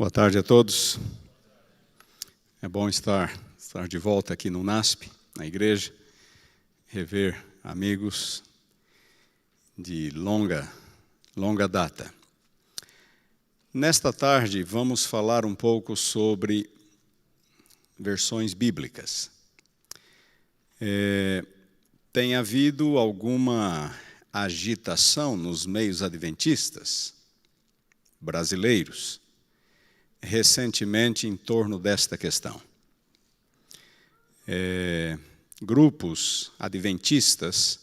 Boa tarde a todos. É bom estar de volta aqui no NASP, na igreja, rever amigos de longa data. Nesta tarde vamos falar um pouco sobre versões bíblicas. Tem havido alguma agitação nos meios adventistas brasileiros recentemente em torno desta questão. Grupos adventistas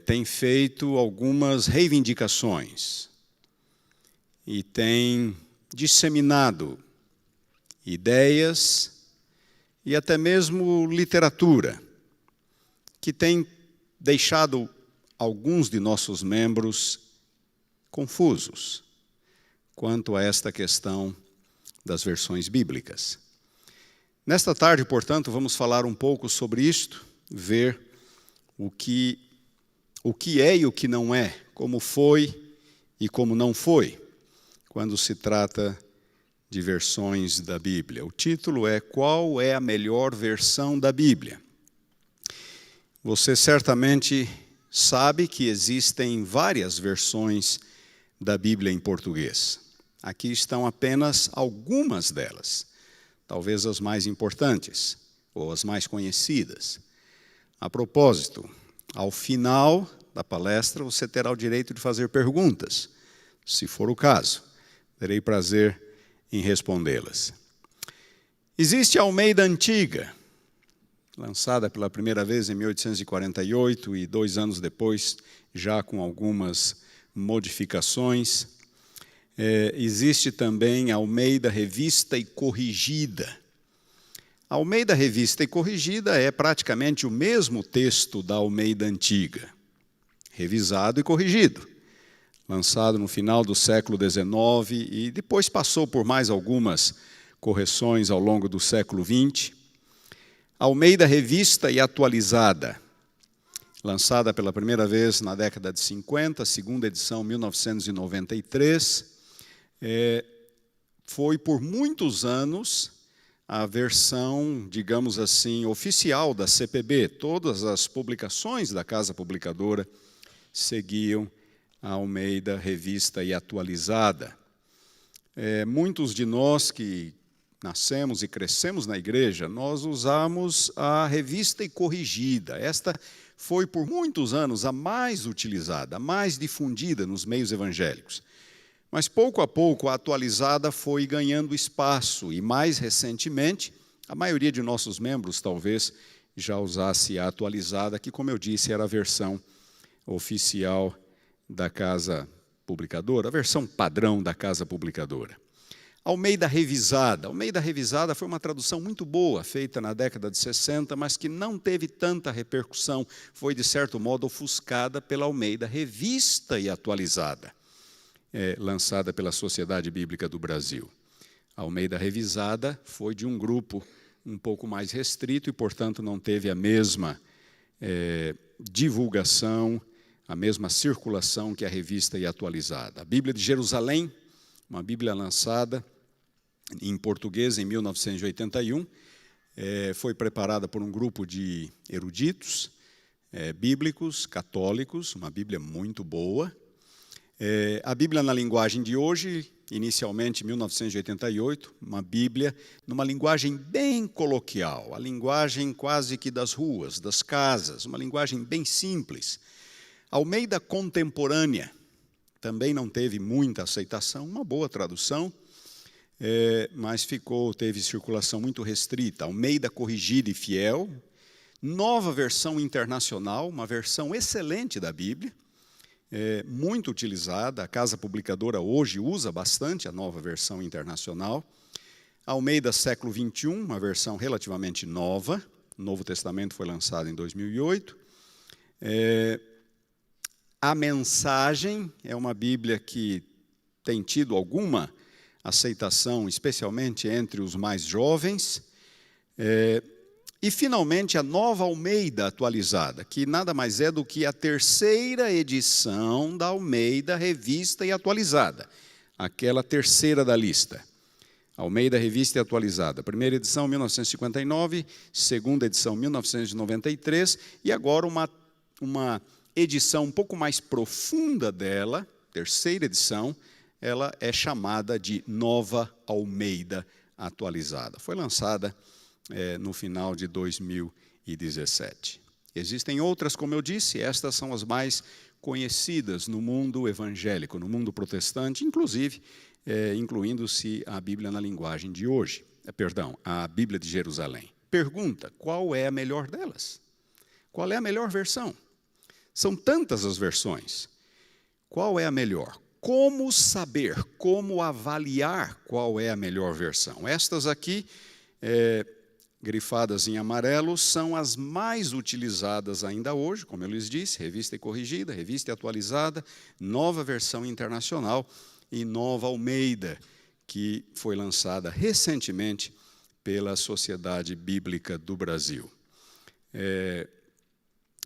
têm feito algumas reivindicações e têm disseminado ideias e até mesmo literatura que tem deixado alguns de nossos membros confusos quanto a esta questão das versões bíblicas. Nesta tarde, portanto, vamos falar um pouco sobre isto, ver o que é e o que não é, como foi e como não foi, quando se trata de versões da Bíblia. O título é Qual é a melhor versão da Bíblia? Você certamente sabe que existem várias versões da Bíblia em português. Aqui estão apenas algumas delas, talvez as mais importantes ou as mais conhecidas. A propósito, ao final da palestra você terá o direito de fazer perguntas, se for o caso. Terei prazer em respondê-las. Existe a Almeida Antiga, lançada pela primeira vez em 1848 e 2 anos depois, já com algumas modificações. Existe também a Almeida Revista e Corrigida. A Almeida Revista e Corrigida é praticamente o mesmo texto da Almeida Antiga, revisado e corrigido, lançado no final do século XIX e depois passou por mais algumas correções ao longo do século XX. Almeida Revista e Atualizada, lançada pela primeira vez na década de 50, segunda edição 1993, foi por muitos anos a versão, digamos assim, oficial da CPB. Todas as publicações da Casa Publicadora seguiam a Almeida Revista e Atualizada. Muitos de nós que nascemos e crescemos na igreja, nós usamos a Revista e Corrigida. Esta foi por muitos anos a mais utilizada, a mais difundida nos meios evangélicos. Mas pouco a pouco a Atualizada foi ganhando espaço e mais recentemente a maioria de nossos membros talvez já usasse a Atualizada, que, como eu disse, era a versão oficial da Casa Publicadora, a versão padrão da Casa Publicadora. Almeida Revisada. Almeida Revisada foi uma tradução muito boa, feita na década de 60, mas que não teve tanta repercussão. Foi, de certo modo, ofuscada pela Almeida Revista e Atualizada, lançada pela Sociedade Bíblica do Brasil. A Almeida Revisada foi de um grupo um pouco mais restrito e, portanto, não teve a mesma divulgação, a mesma circulação que a Revista e Atualizada. A Bíblia de Jerusalém, uma Bíblia lançada em português em 1981, foi preparada por um grupo de eruditos bíblicos, católicos, uma Bíblia muito boa. A Bíblia na linguagem de hoje, inicialmente em 1988, uma Bíblia numa linguagem bem coloquial, a linguagem quase que das ruas, das casas, uma linguagem bem simples. A Almeida Contemporânea também não teve muita aceitação, uma boa tradução, mas teve circulação muito restrita. Almeida Corrigida e Fiel, nova versão internacional, uma versão excelente da Bíblia, muito utilizada. A Casa Publicadora hoje usa bastante a nova versão internacional. Almeida Século XXI, uma versão relativamente nova, o Novo Testamento foi lançado em 2008. A Mensagem é uma Bíblia que tem tido alguma aceitação, especialmente entre os mais jovens. E, finalmente, a Nova Almeida Atualizada, que nada mais é do que a terceira edição da Almeida Revista e Atualizada. aquela terceira da lista. Almeida Revista e Atualizada. Primeira edição, 1959, segunda edição, 1993, e agora uma edição um pouco mais profunda dela, terceira edição, ela é chamada de Nova Almeida Atualizada. Foi lançada no final de 2017. Existem outras, como eu disse, estas são as mais conhecidas no mundo evangélico, no mundo protestante, inclusive, incluindo-se a Bíblia na linguagem de hoje, a Bíblia de Jerusalém. Pergunta, qual é a melhor delas? Qual é a melhor versão? São tantas as versões. Qual é a melhor? Como saber, como avaliar qual é a melhor versão? Estas aqui, grifadas em amarelo, são as mais utilizadas ainda hoje, como eu lhes disse, Revista e Corrigida, Revista e Atualizada, Nova Versão Internacional e Nova Almeida, que foi lançada recentemente pela Sociedade Bíblica do Brasil.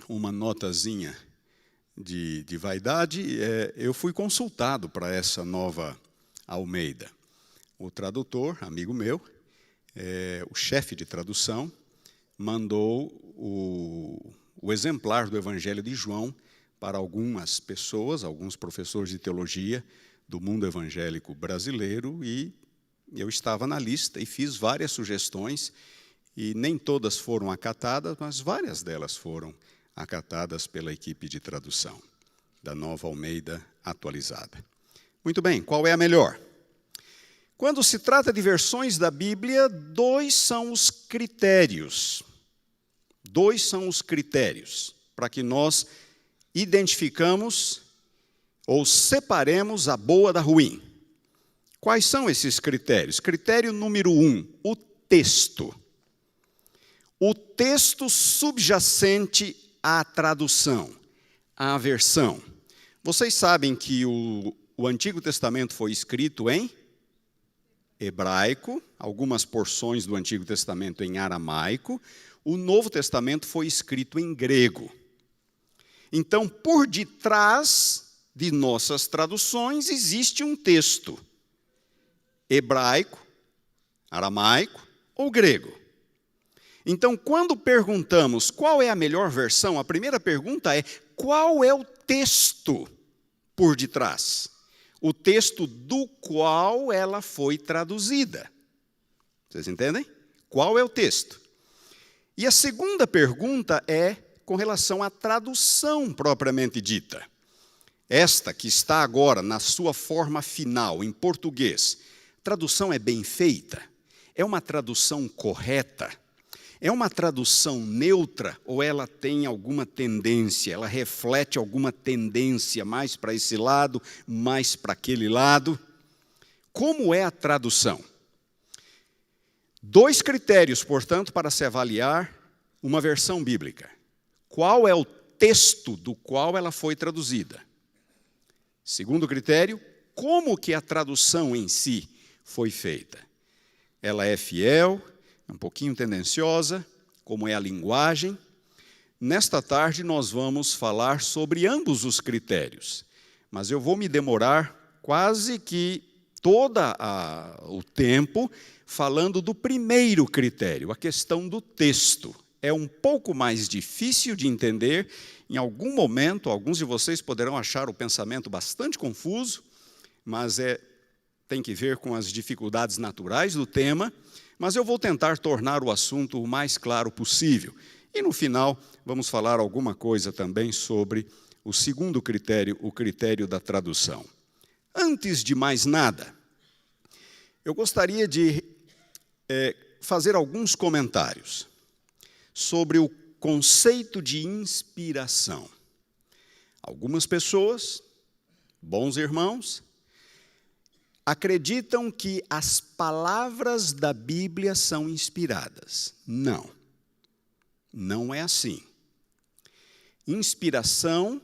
Uma notazinha de vaidade, eu fui consultado para essa Nova Almeida. O tradutor, amigo meu, o chefe de tradução, mandou o exemplar do Evangelho de João para algumas pessoas, alguns professores de teologia do mundo evangélico brasileiro, e eu estava na lista e fiz várias sugestões, e nem todas foram acatadas, mas várias delas foram acatadas pela equipe de tradução da Nova Almeida Atualizada. Muito bem, qual é a melhor? Quando se trata de versões da Bíblia, dois são os critérios para que nós identificamos ou separemos a boa da ruim. Quais são esses critérios? Critério número 1, o texto. O texto subjacente à tradução, à versão. Vocês sabem que o Antigo Testamento foi escrito em hebraico, algumas porções do Antigo Testamento em aramaico, o Novo Testamento foi escrito em grego. Então, por detrás de nossas traduções existe um texto hebraico, aramaico ou grego. Então, quando perguntamos qual é a melhor versão, a primeira pergunta é: qual é o texto por detrás? O texto do qual ela foi traduzida. Vocês entendem? Qual é o texto? E a segunda pergunta é com relação à tradução propriamente dita. Esta que está agora na sua forma final, em português, a tradução é bem feita? É uma tradução correta? É uma tradução neutra ou ela tem alguma tendência, ela reflete alguma tendência mais para esse lado, mais para aquele lado? Como é a tradução? Dois critérios, portanto, para se avaliar uma versão bíblica. Qual é o texto do qual ela foi traduzida? Segundo critério, como que a tradução em si foi feita? Ela é fiel, um pouquinho tendenciosa, como é a linguagem. Nesta tarde nós vamos falar sobre ambos os critérios, mas eu vou me demorar quase que todo o tempo falando do primeiro critério, a questão do texto. É um pouco mais difícil de entender, em algum momento, alguns de vocês poderão achar o pensamento bastante confuso, mas tem que ver com as dificuldades naturais do tema, mas eu vou tentar tornar o assunto o mais claro possível. E, no final, vamos falar alguma coisa também sobre o segundo critério, o critério da tradução. Antes de mais nada, eu gostaria de fazer alguns comentários sobre o conceito de inspiração. Algumas pessoas, bons irmãos, acreditam que as palavras da Bíblia são inspiradas. Não, não é assim. Inspiração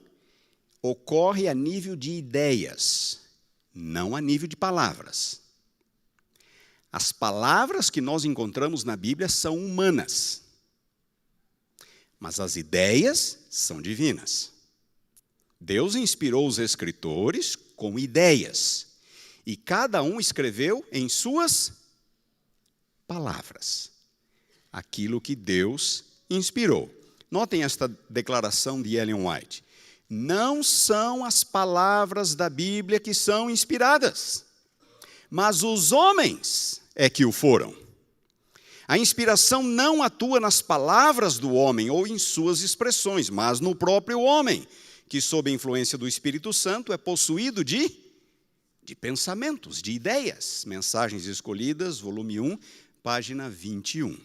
ocorre a nível de ideias, não a nível de palavras. As palavras que nós encontramos na Bíblia são humanas, mas as ideias são divinas. Deus inspirou os escritores com ideias. E cada um escreveu em suas palavras aquilo que Deus inspirou. Notem esta declaração de Ellen White. Não são as palavras da Bíblia que são inspiradas, mas os homens é que o foram. A inspiração não atua nas palavras do homem ou em suas expressões, mas no próprio homem, que sob a influência do Espírito Santo é possuído de pensamentos, de ideias. Mensagens Escolhidas, volume 1, página 21.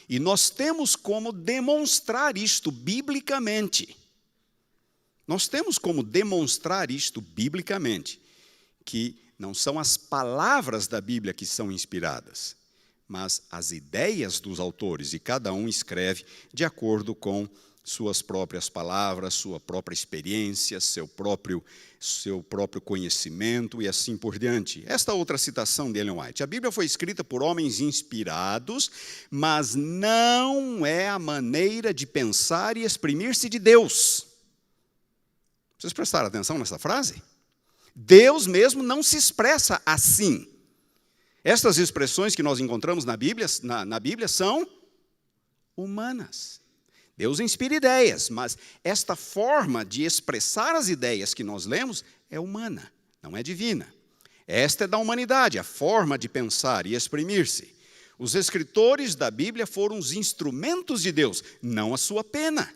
E nós temos como demonstrar isto biblicamente. Nós temos como demonstrar isto biblicamente, que não são as palavras da Bíblia que são inspiradas, mas as ideias dos autores, e cada um escreve de acordo com suas próprias palavras, sua própria experiência, seu próprio conhecimento e assim por diante. Esta outra citação de Ellen White: a Bíblia foi escrita por homens inspirados, mas não é a maneira de pensar e exprimir-se de Deus. Vocês prestaram atenção nessa frase? Deus mesmo não se expressa assim. Estas expressões que nós encontramos na Bíblia são humanas. Deus inspira ideias, mas esta forma de expressar as ideias que nós lemos é humana, não é divina. Esta é da humanidade, a forma de pensar e exprimir-se. Os escritores da Bíblia foram os instrumentos de Deus, não a sua pena.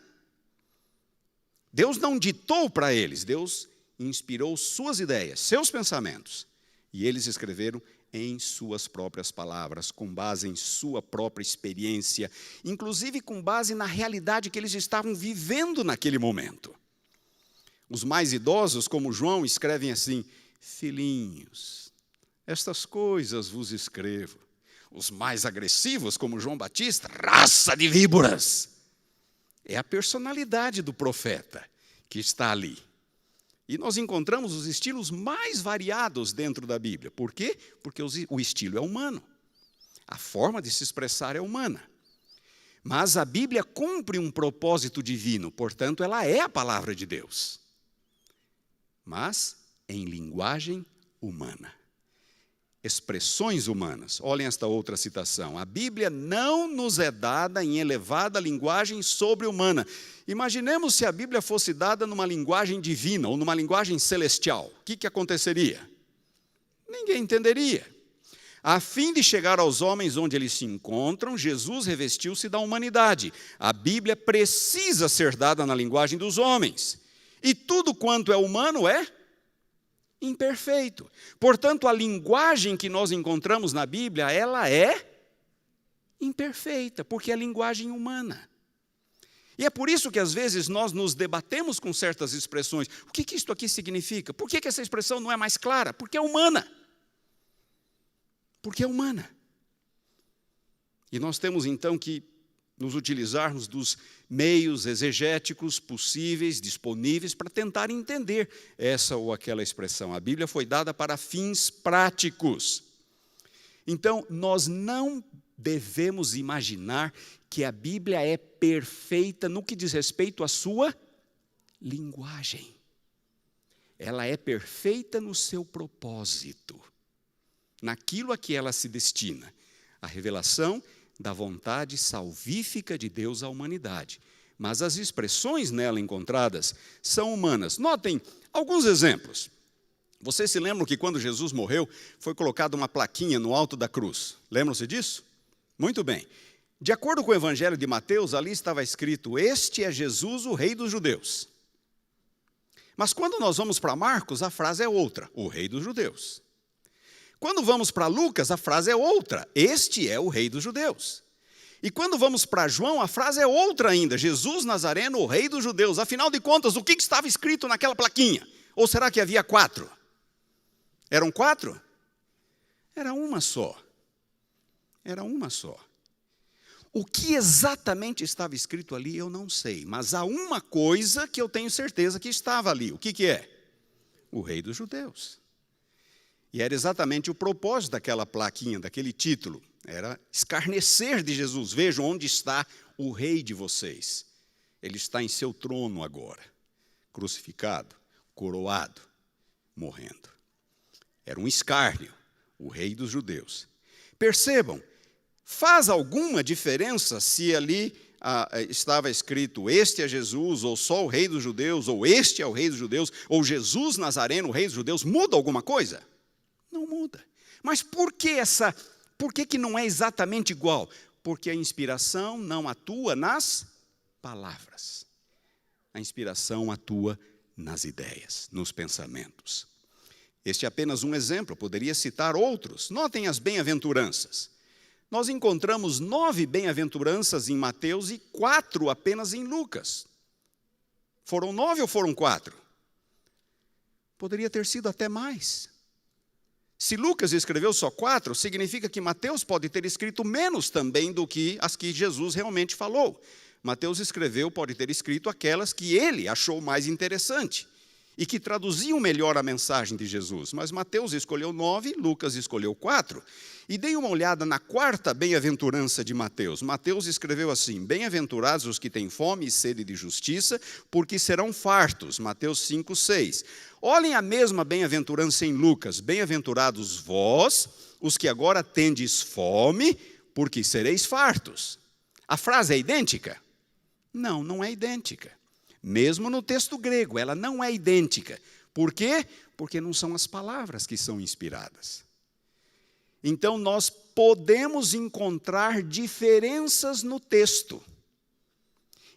Deus não ditou para eles, Deus inspirou suas ideias, seus pensamentos, e eles escreveram em suas próprias palavras, com base em sua própria experiência, inclusive com base na realidade que eles estavam vivendo naquele momento. Os mais idosos, como João, escrevem assim: filhinhos, estas coisas vos escrevo. Os mais agressivos, como João Batista, raça de víboras. É a personalidade do profeta que está ali. E nós encontramos os estilos mais variados dentro da Bíblia. Por quê? Porque o estilo é humano. A forma de se expressar é humana. Mas a Bíblia cumpre um propósito divino, portanto, ela é a palavra de Deus. Mas em linguagem humana. Expressões humanas. Olhem esta outra citação. A Bíblia não nos é dada em elevada linguagem sobre-humana. Imaginemos se a Bíblia fosse dada numa linguagem divina ou numa linguagem celestial. O que aconteceria? Ninguém entenderia. A fim de chegar aos homens onde eles se encontram, Jesus revestiu-se da humanidade. A Bíblia precisa ser dada na linguagem dos homens. E tudo quanto é humano é imperfeito. Portanto, a linguagem que nós encontramos na Bíblia, ela é imperfeita, porque é linguagem humana. E é por isso que às vezes nós nos debatemos com certas expressões. O que isto aqui significa? Por que essa expressão não é mais clara? Porque é humana. Porque é humana. E nós temos então que nos utilizarmos dos meios exegéticos possíveis, disponíveis, para tentar entender essa ou aquela expressão. A Bíblia foi dada para fins práticos. Então, nós não devemos imaginar que a Bíblia é perfeita no que diz respeito à sua linguagem. Ela é perfeita no seu propósito, naquilo a que ela se destina, a revelação da vontade salvífica de Deus à humanidade. Mas as expressões nela encontradas são humanas. Notem alguns exemplos. Vocês se lembram que quando Jesus morreu, foi colocada uma plaquinha no alto da cruz? Lembram-se disso? Muito bem. De acordo com o Evangelho de Mateus, ali estava escrito: este é Jesus, o Rei dos Judeus. Mas quando nós vamos para Marcos, a frase é outra: o Rei dos Judeus. Quando vamos para Lucas, a frase é outra: este é o Rei dos Judeus. E quando vamos para João, a frase é outra ainda: Jesus Nazareno, o Rei dos Judeus. Afinal de contas, o que estava escrito naquela plaquinha? Ou será que havia 4? Eram 4? Era uma só. Era uma só. O que exatamente estava escrito ali, eu não sei. Mas há uma coisa que eu tenho certeza que estava ali. O que é? O Rei dos Judeus. E era exatamente o propósito daquela plaquinha, daquele título. Era escarnecer de Jesus. Vejam onde está o Rei de vocês. Ele está em seu trono agora, crucificado, coroado, morrendo. Era um escárnio, o rei dos judeus. Percebam, faz alguma diferença se ali estava escrito, este é Jesus, ou só o rei dos judeus, ou este é o rei dos judeus, ou Jesus Nazareno, o rei dos judeus, muda alguma coisa? Não muda. Mas por que não é exatamente igual? Porque a inspiração não atua nas palavras. A inspiração atua nas ideias, nos pensamentos. Este é apenas um exemplo, poderia citar outros. Notem as bem-aventuranças. Nós encontramos 9 bem-aventuranças em Mateus e 4 apenas em Lucas. Foram 9 ou foram 4? Poderia ter sido até mais. Se Lucas escreveu só 4, significa que Mateus pode ter escrito menos também do que as que Jesus realmente falou. Mateus pode ter escrito aquelas que ele achou mais interessante e que traduziam melhor a mensagem de Jesus. Mas Mateus escolheu 9, Lucas escolheu 4. E dei uma olhada na 4ª bem-aventurança de Mateus. Mateus escreveu assim: bem-aventurados os que têm fome e sede de justiça, porque serão fartos. Mateus 5:6. Olhem a mesma bem-aventurança em Lucas: bem-aventurados vós, os que agora tendes fome, porque sereis fartos. A frase é idêntica? Não, não é idêntica. Mesmo no texto grego, ela não é idêntica. Por quê? Porque não são as palavras que são inspiradas. Então, nós podemos encontrar diferenças no texto.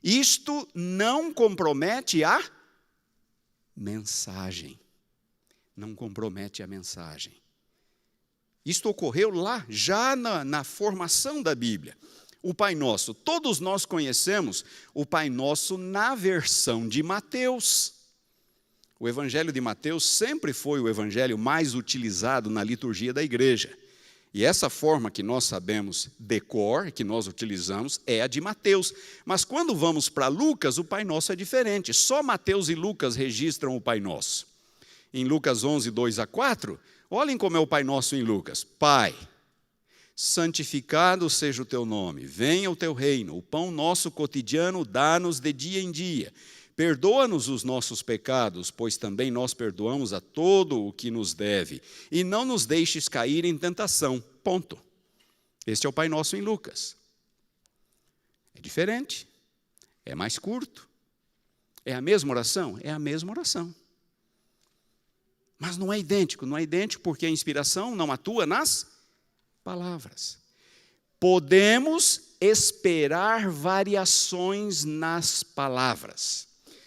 Isto não compromete a mensagem. Não compromete a mensagem. Isto ocorreu lá, já na formação da Bíblia. O Pai Nosso, todos nós conhecemos o Pai Nosso na versão de Mateus. O Evangelho de Mateus sempre foi o evangelho mais utilizado na liturgia da igreja. E essa forma que nós sabemos de cor, que nós utilizamos, é a de Mateus. Mas quando vamos para Lucas, o Pai Nosso é diferente. Só Mateus e Lucas registram o Pai Nosso. Em Lucas 11, 2-4, olhem como é o Pai Nosso em Lucas. Pai, santificado seja o teu nome, venha o teu reino, o pão nosso cotidiano dá-nos de dia em dia. Perdoa-nos os nossos pecados, pois também nós perdoamos a todo o que nos deve. E não nos deixes cair em tentação. Ponto. Este é o Pai Nosso em Lucas. É diferente. É mais curto. É a mesma oração? É a mesma oração. Mas não é idêntico. Não é idêntico porque a inspiração não atua nas palavras. Podemos esperar variações nas palavras.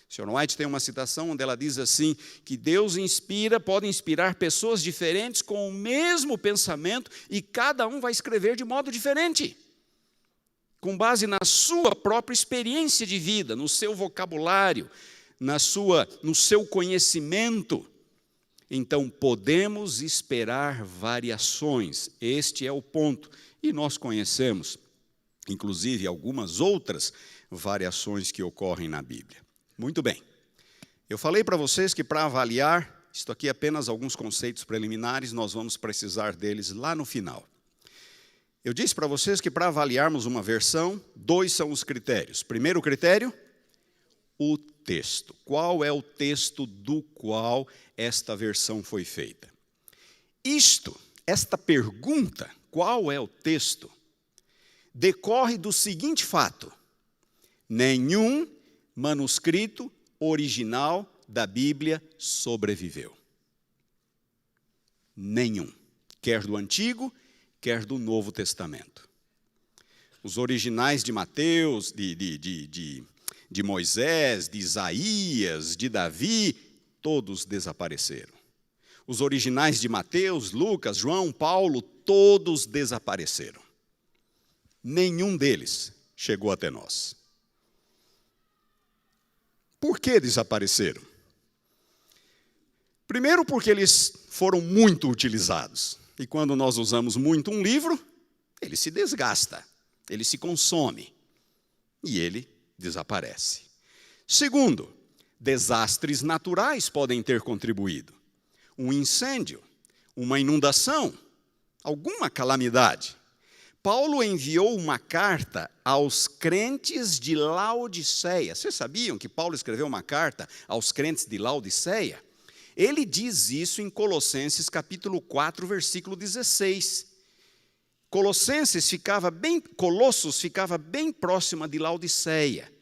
Sr. White tem uma citação onde ela diz assim, que Deus pode inspirar pessoas diferentes com o mesmo pensamento e cada um vai escrever de modo diferente, com base na sua própria experiência de vida, no seu vocabulário, no seu conhecimento. Então, podemos esperar variações, este é o ponto. E nós conhecemos, inclusive, algumas outras variações que ocorrem na Bíblia. Muito bem, eu falei para vocês que para avaliar, isto aqui é apenas alguns conceitos preliminares, nós vamos precisar deles lá no final. Eu disse para vocês que para avaliarmos uma versão, 2 são os critérios. Primeiro critério, o texto. Qual é o texto do qual esta versão foi feita? Esta pergunta, qual é o texto, decorre do seguinte fato: nenhum manuscrito original da Bíblia sobreviveu. Nenhum. Quer do Antigo, quer do Novo Testamento. Os originais de Mateus, de Moisés, de Isaías, de Davi, todos desapareceram. Os originais de Mateus, Lucas, João, Paulo, todos desapareceram. Nenhum deles chegou até nós. Por que desapareceram? Primeiro, porque eles foram muito utilizados. E quando nós usamos muito um livro, ele se desgasta, ele se consome e ele desaparece. Segundo, desastres naturais podem ter contribuído. Um incêndio, uma inundação, alguma calamidade. Paulo enviou uma carta aos crentes de Laodiceia. Vocês sabiam que Paulo escreveu uma carta aos crentes de Laodiceia? Ele diz isso em Colossenses capítulo 4, versículo 16. Colossos ficava bem próxima de Laodiceia.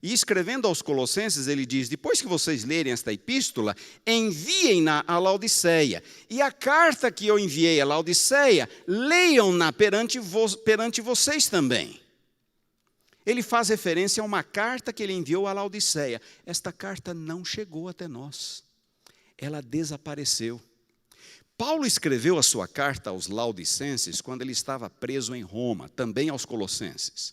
E escrevendo aos Colossenses, ele diz: depois que vocês lerem esta epístola, enviem-na a Laodiceia. E a carta que eu enviei a Laodiceia, leiam-na perante vocês também. Ele faz referência a uma carta que ele enviou a Laodiceia. Esta carta não chegou até nós. Ela desapareceu. Paulo escreveu a sua carta aos Laodicenses quando ele estava preso em Roma, também aos Colossenses.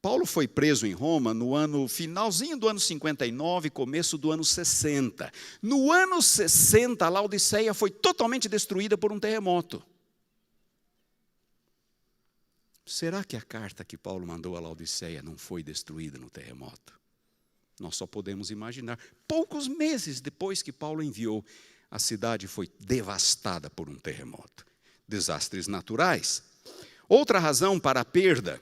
Paulo foi preso em Roma no finalzinho do ano 59, começo do ano 60. No ano 60, a Laodiceia foi totalmente destruída por um terremoto. Será que a carta que Paulo mandou a Laodiceia não foi destruída no terremoto? Nós só podemos imaginar. Poucos meses depois que Paulo enviou, a cidade foi devastada por um terremoto. Desastres naturais. Outra razão para a perda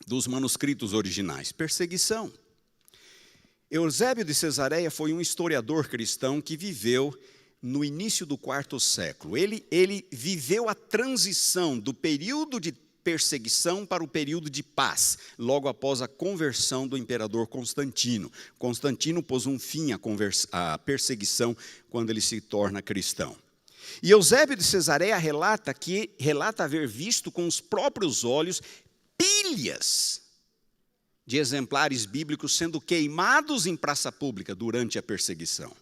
dos manuscritos originais: perseguição. Eusébio de Cesareia foi um historiador cristão que viveu no início do quarto século. Ele viveu a transição do período de perseguição para o período de paz, logo após a conversão do imperador Constantino. Constantino pôs um fim à perseguição quando ele se torna cristão. E Eusébio de Cesareia relata haver visto com os próprios olhos pilhas de exemplares bíblicos sendo queimados em praça pública durante a perseguição.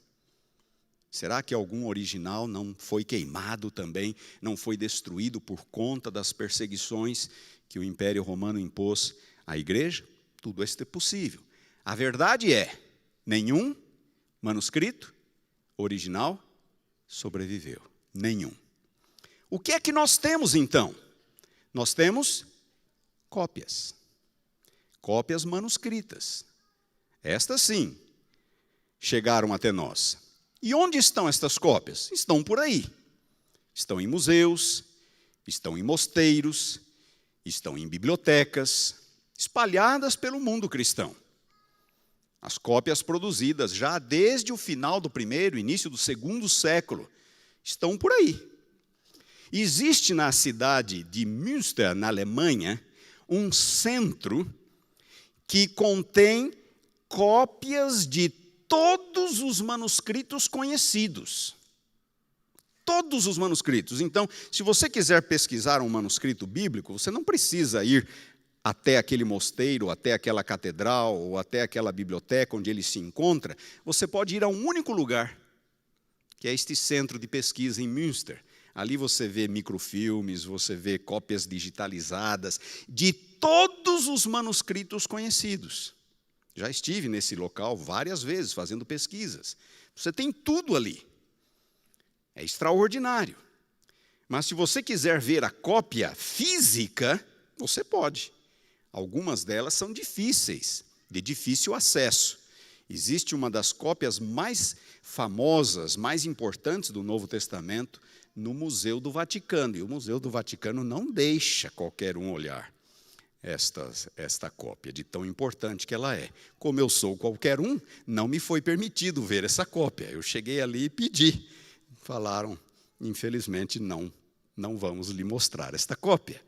Será que algum original não foi queimado também, não foi destruído por conta das perseguições que o Império Romano impôs à igreja? Tudo isso é possível. A verdade é, nenhum manuscrito original sobreviveu. Nenhum. O que é que nós temos então? Nós temos cópias. Cópias manuscritas. Estas sim chegaram até nós. E onde estão estas cópias? Estão por aí. Estão em museus, estão em mosteiros, estão em bibliotecas, espalhadas pelo mundo cristão. As cópias produzidas já desde o final do primeiro, início do segundo século, estão por aí. Existe na cidade de Münster, na Alemanha, um centro que contém cópias de todos os manuscritos conhecidos. Todos os manuscritos. Então, se você quiser pesquisar um manuscrito bíblico, você não precisa ir até aquele mosteiro, até aquela catedral, ou até aquela biblioteca onde ele se encontra. Você pode ir a um único lugar, que é este centro de pesquisa em Münster. Ali você vê microfilmes, você vê cópias digitalizadas de todos os manuscritos conhecidos. Já estive nesse local várias vezes fazendo pesquisas. Você tem tudo ali. É extraordinário. Mas se você quiser ver a cópia física, você pode. Algumas delas são difíceis, de difícil acesso. Existe uma das cópias mais famosas, mais importantes do Novo Testamento no Museu do Vaticano. E o Museu do Vaticano não deixa qualquer um olhar esta cópia, de tão importante que ela é. Como eu sou qualquer um, não me foi permitido ver essa cópia. Eu cheguei ali e pedi. Falaram, infelizmente, não vamos lhe mostrar esta cópia.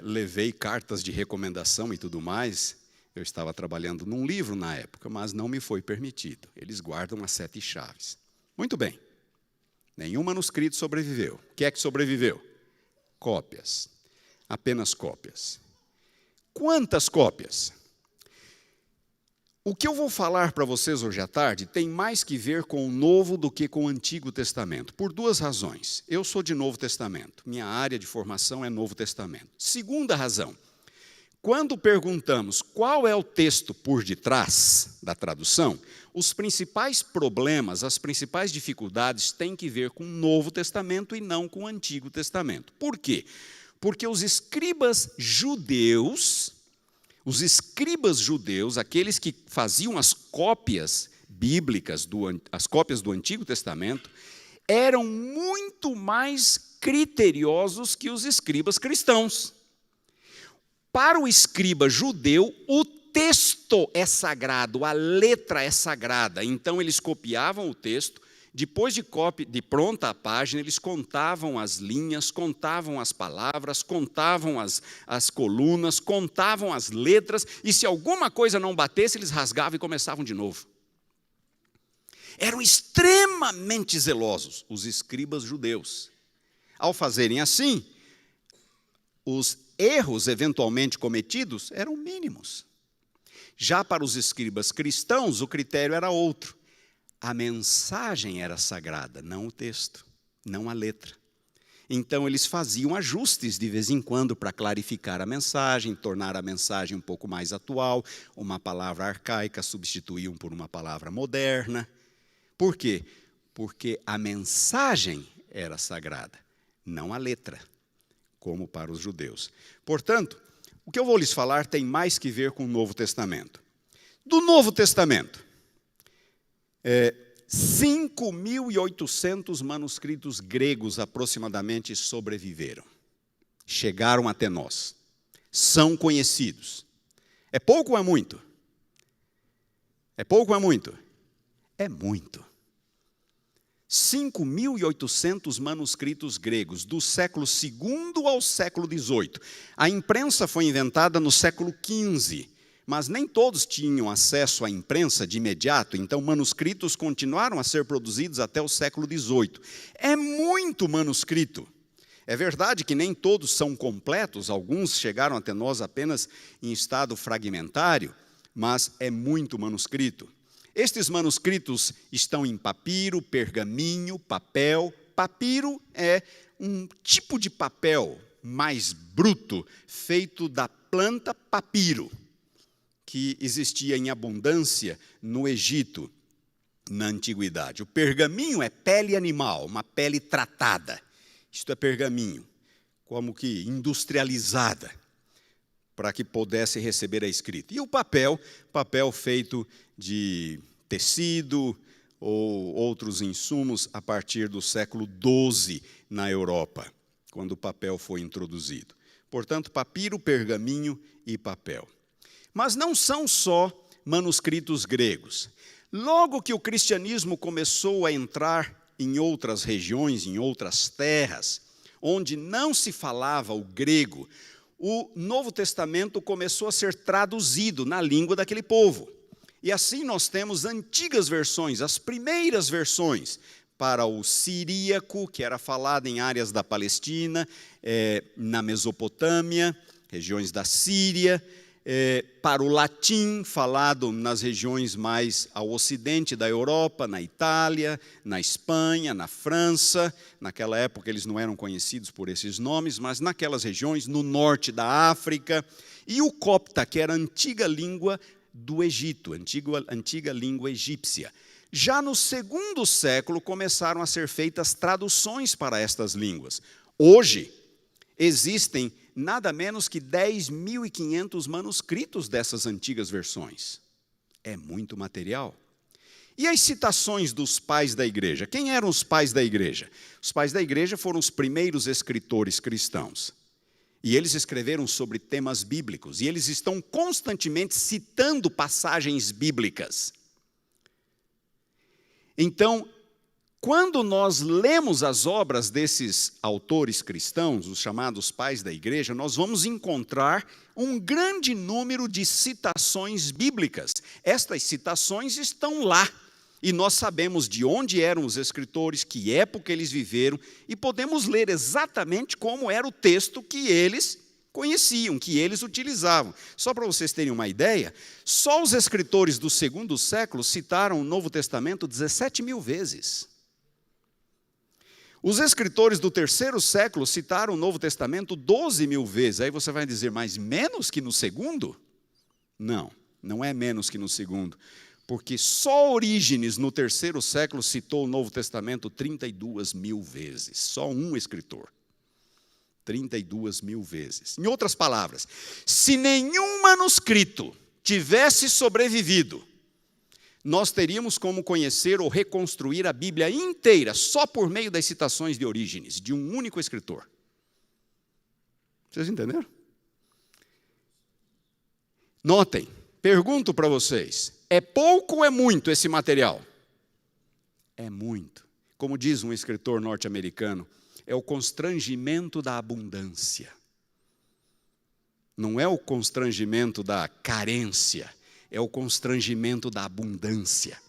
Levei cartas de recomendação e tudo mais. Eu estava trabalhando num livro na época, mas não me foi permitido. Eles guardam as 7 chaves. Muito bem. Nenhum manuscrito sobreviveu. O que é que sobreviveu? Cópias. Apenas cópias. Quantas cópias? O que eu vou falar para vocês hoje à tarde tem mais que ver com o Novo do que com o Antigo Testamento, por 2 razões. Eu sou de Novo Testamento, minha área de formação é Novo Testamento. Segunda razão, quando perguntamos qual é o texto por detrás da tradução, os principais problemas, as principais dificuldades têm que ver com o Novo Testamento e não com o Antigo Testamento. Por quê? Porque os escribas judeus, aqueles que faziam as cópias bíblicas, as cópias do Antigo Testamento, eram muito mais criteriosos que os escribas cristãos. Para o escriba judeu, o texto é sagrado, a letra é sagrada. Então, eles copiavam o texto Depois de pronta a página, eles contavam as linhas, contavam as palavras, contavam as colunas, contavam as letras, e se alguma coisa não batesse, eles rasgavam e começavam de novo. Eram extremamente zelosos, os escribas judeus. Ao fazerem assim, os erros eventualmente cometidos eram mínimos. Já para os escribas cristãos, o critério era outro. A mensagem era sagrada, não o texto, não a letra. Então, eles faziam ajustes de vez em quando para clarificar a mensagem, tornar a mensagem um pouco mais atual, uma palavra arcaica substituíam por uma palavra moderna. Por quê? Porque a mensagem era sagrada, não a letra, como para os judeus. Portanto, o que eu vou lhes falar tem mais que ver com o Novo Testamento. Do Novo Testamento, 5.800 manuscritos gregos aproximadamente sobreviveram. Chegaram até nós. São conhecidos. É pouco ou é muito? É pouco ou é muito? É muito. 5.800 manuscritos gregos, do século II ao século XVIII. A imprensa foi inventada no século XV, mas nem todos tinham acesso à imprensa de imediato, então manuscritos continuaram a ser produzidos até o século XVIII. É muito manuscrito. É verdade que nem todos são completos, alguns chegaram até nós apenas em estado fragmentário, mas é muito manuscrito. Estes manuscritos estão em papiro, pergaminho, papel. Papiro é um tipo de papel mais bruto, feito da planta papiro, que existia em abundância no Egito, na antiguidade. O pergaminho é pele animal, uma pele tratada. Isto é pergaminho, como que industrializada, para que pudesse receber a escrita. E o papel feito de tecido ou outros insumos a partir do século XII na Europa, quando o papel foi introduzido. Portanto, papiro, pergaminho e papel. Mas não são só manuscritos gregos. Logo que o cristianismo começou a entrar em outras regiões, em outras terras, onde não se falava o grego, o Novo Testamento começou a ser traduzido na língua daquele povo. E assim nós temos antigas versões, as primeiras versões, para o siríaco, que era falado em áreas da Palestina, na Mesopotâmia, regiões da Síria, para o latim, falado nas regiões mais ao ocidente da Europa, na Itália, na Espanha, na França. Naquela época eles não eram conhecidos por esses nomes, mas naquelas regiões, no norte da África. E o copta, que era a antiga língua do Egito, antiga língua egípcia. Já no segundo século começaram a ser feitas traduções para estas línguas. Hoje existem nada menos que 10.500 manuscritos dessas antigas versões. É muito material. E as citações dos pais da igreja? Quem eram os pais da igreja? Os pais da igreja foram os primeiros escritores cristãos. E eles escreveram sobre temas bíblicos. E eles estão constantemente citando passagens bíblicas. Então, quando nós lemos as obras desses autores cristãos, os chamados pais da igreja, nós vamos encontrar um grande número de citações bíblicas. Estas citações estão lá, e nós sabemos de onde eram os escritores, que época eles viveram, e podemos ler exatamente como era o texto que eles conheciam, que eles utilizavam. Só para vocês terem uma ideia, só os escritores do segundo século citaram o Novo Testamento 17.000 vezes. Os escritores do terceiro século citaram o Novo Testamento 12.000 vezes. Aí você vai dizer, mas menos que no segundo? Não, não é menos que no segundo. Porque só Orígenes, no terceiro século, citou o Novo Testamento 32.000 vezes. Só um escritor. 32.000 vezes. Em outras palavras, se nenhum manuscrito tivesse sobrevivido, nós teríamos como conhecer ou reconstruir a Bíblia inteira, só por meio das citações de Orígenes, de um único escritor. Vocês entenderam? Notem, pergunto para vocês, é pouco ou é muito esse material? É muito. Como diz um escritor norte-americano, é o constrangimento da abundância. Não é o constrangimento da carência, é o constrangimento da abundância.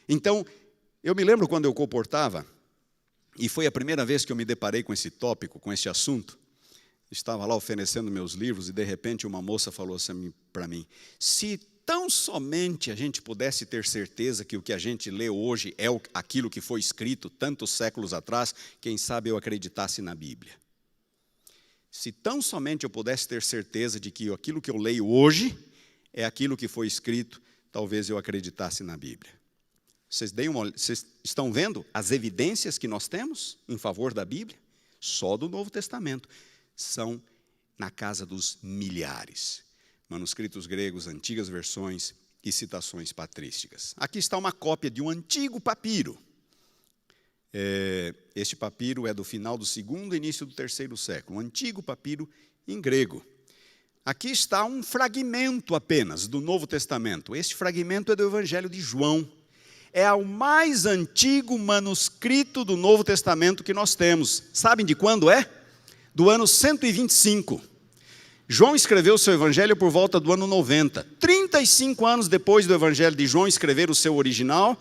Então, eu me lembro quando eu comportava, e foi a primeira vez que eu me deparei com esse tópico, com esse assunto. Estava lá oferecendo meus livros e, de repente, uma moça falou assim para mim: se tão somente a gente pudesse ter certeza que o que a gente lê hoje é aquilo que foi escrito tantos séculos atrás, quem sabe eu acreditasse na Bíblia. Se tão somente eu pudesse ter certeza de que aquilo que eu leio hoje é aquilo que foi escrito, talvez eu acreditasse na Bíblia. Vocês estão vendo as evidências que nós temos em favor da Bíblia? Só do Novo Testamento. São na casa dos milhares. Manuscritos gregos, antigas versões e citações patrísticas. Aqui está uma cópia de um antigo papiro. Este papiro é do final do segundo e início do terceiro século. Um antigo papiro em grego. Aqui está um fragmento apenas do Novo Testamento. Este fragmento é do Evangelho de João. É o mais antigo manuscrito do Novo Testamento que nós temos. Sabem de quando é? Do ano 125. João escreveu o seu evangelho por volta do ano 90. 35 anos depois do evangelho de João escrever o seu original,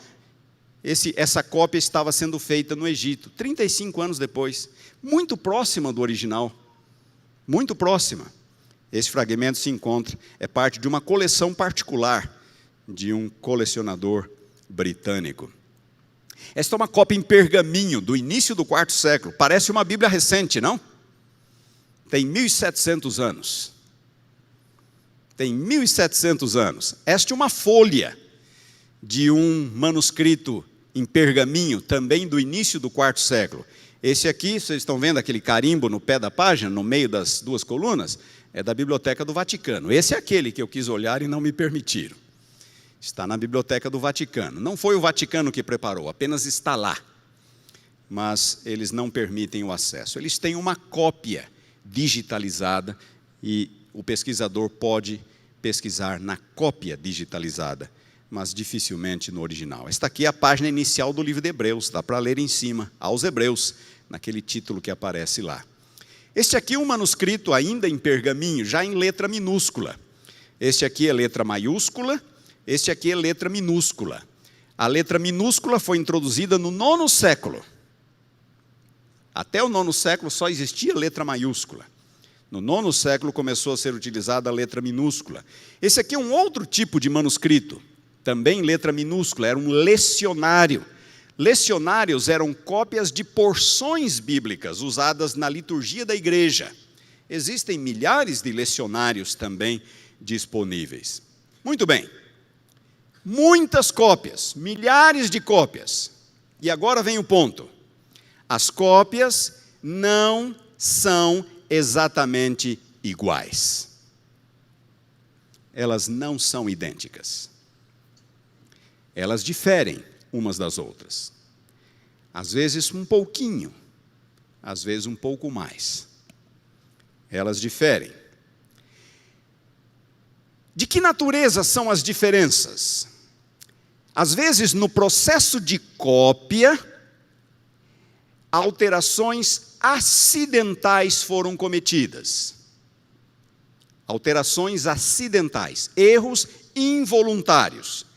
essa cópia estava sendo feita no Egito. 35 anos depois. Muito próxima do original. Muito próxima. Esse fragmento se encontra, é parte de uma coleção particular de um colecionador britânico. Esta é uma cópia em pergaminho do início do quarto século. Parece uma Bíblia recente, não? Tem 1.700 anos. Tem 1.700 anos. Esta é uma folha de um manuscrito em pergaminho, também do início do quarto século. Esse aqui, vocês estão vendo aquele carimbo no pé da página, no meio das duas colunas? É da Biblioteca do Vaticano. Esse é aquele que eu quis olhar e não me permitiram. Está na Biblioteca do Vaticano. Não foi o Vaticano que preparou, apenas está lá. Mas eles não permitem o acesso. Eles têm uma cópia digitalizada e o pesquisador pode pesquisar na cópia digitalizada, mas dificilmente no original. Esta aqui é a página inicial do livro de Hebreus, dá para ler em cima, aos Hebreus, naquele título que aparece lá. Este aqui é um manuscrito ainda em pergaminho, já em letra minúscula. Este aqui é letra maiúscula, este aqui é letra minúscula. A letra minúscula foi introduzida no 9º século. Até o 9º século só existia letra maiúscula. No 9º século começou a ser utilizada a letra minúscula. Esse aqui é um outro tipo de manuscrito, também letra minúscula, era um lecionário. Lecionários eram cópias de porções bíblicas usadas na liturgia da igreja. Existem milhares de lecionários também disponíveis. Muito bem. Muitas cópias, milhares de cópias. E agora vem o ponto. As cópias não são exatamente iguais. Elas não são idênticas. Elas diferem umas das outras. Às vezes um pouquinho, às vezes um pouco mais. Elas diferem. De que natureza são as diferenças? Às vezes, no processo de cópia, alterações acidentais foram cometidas. Alterações acidentais, erros involuntários.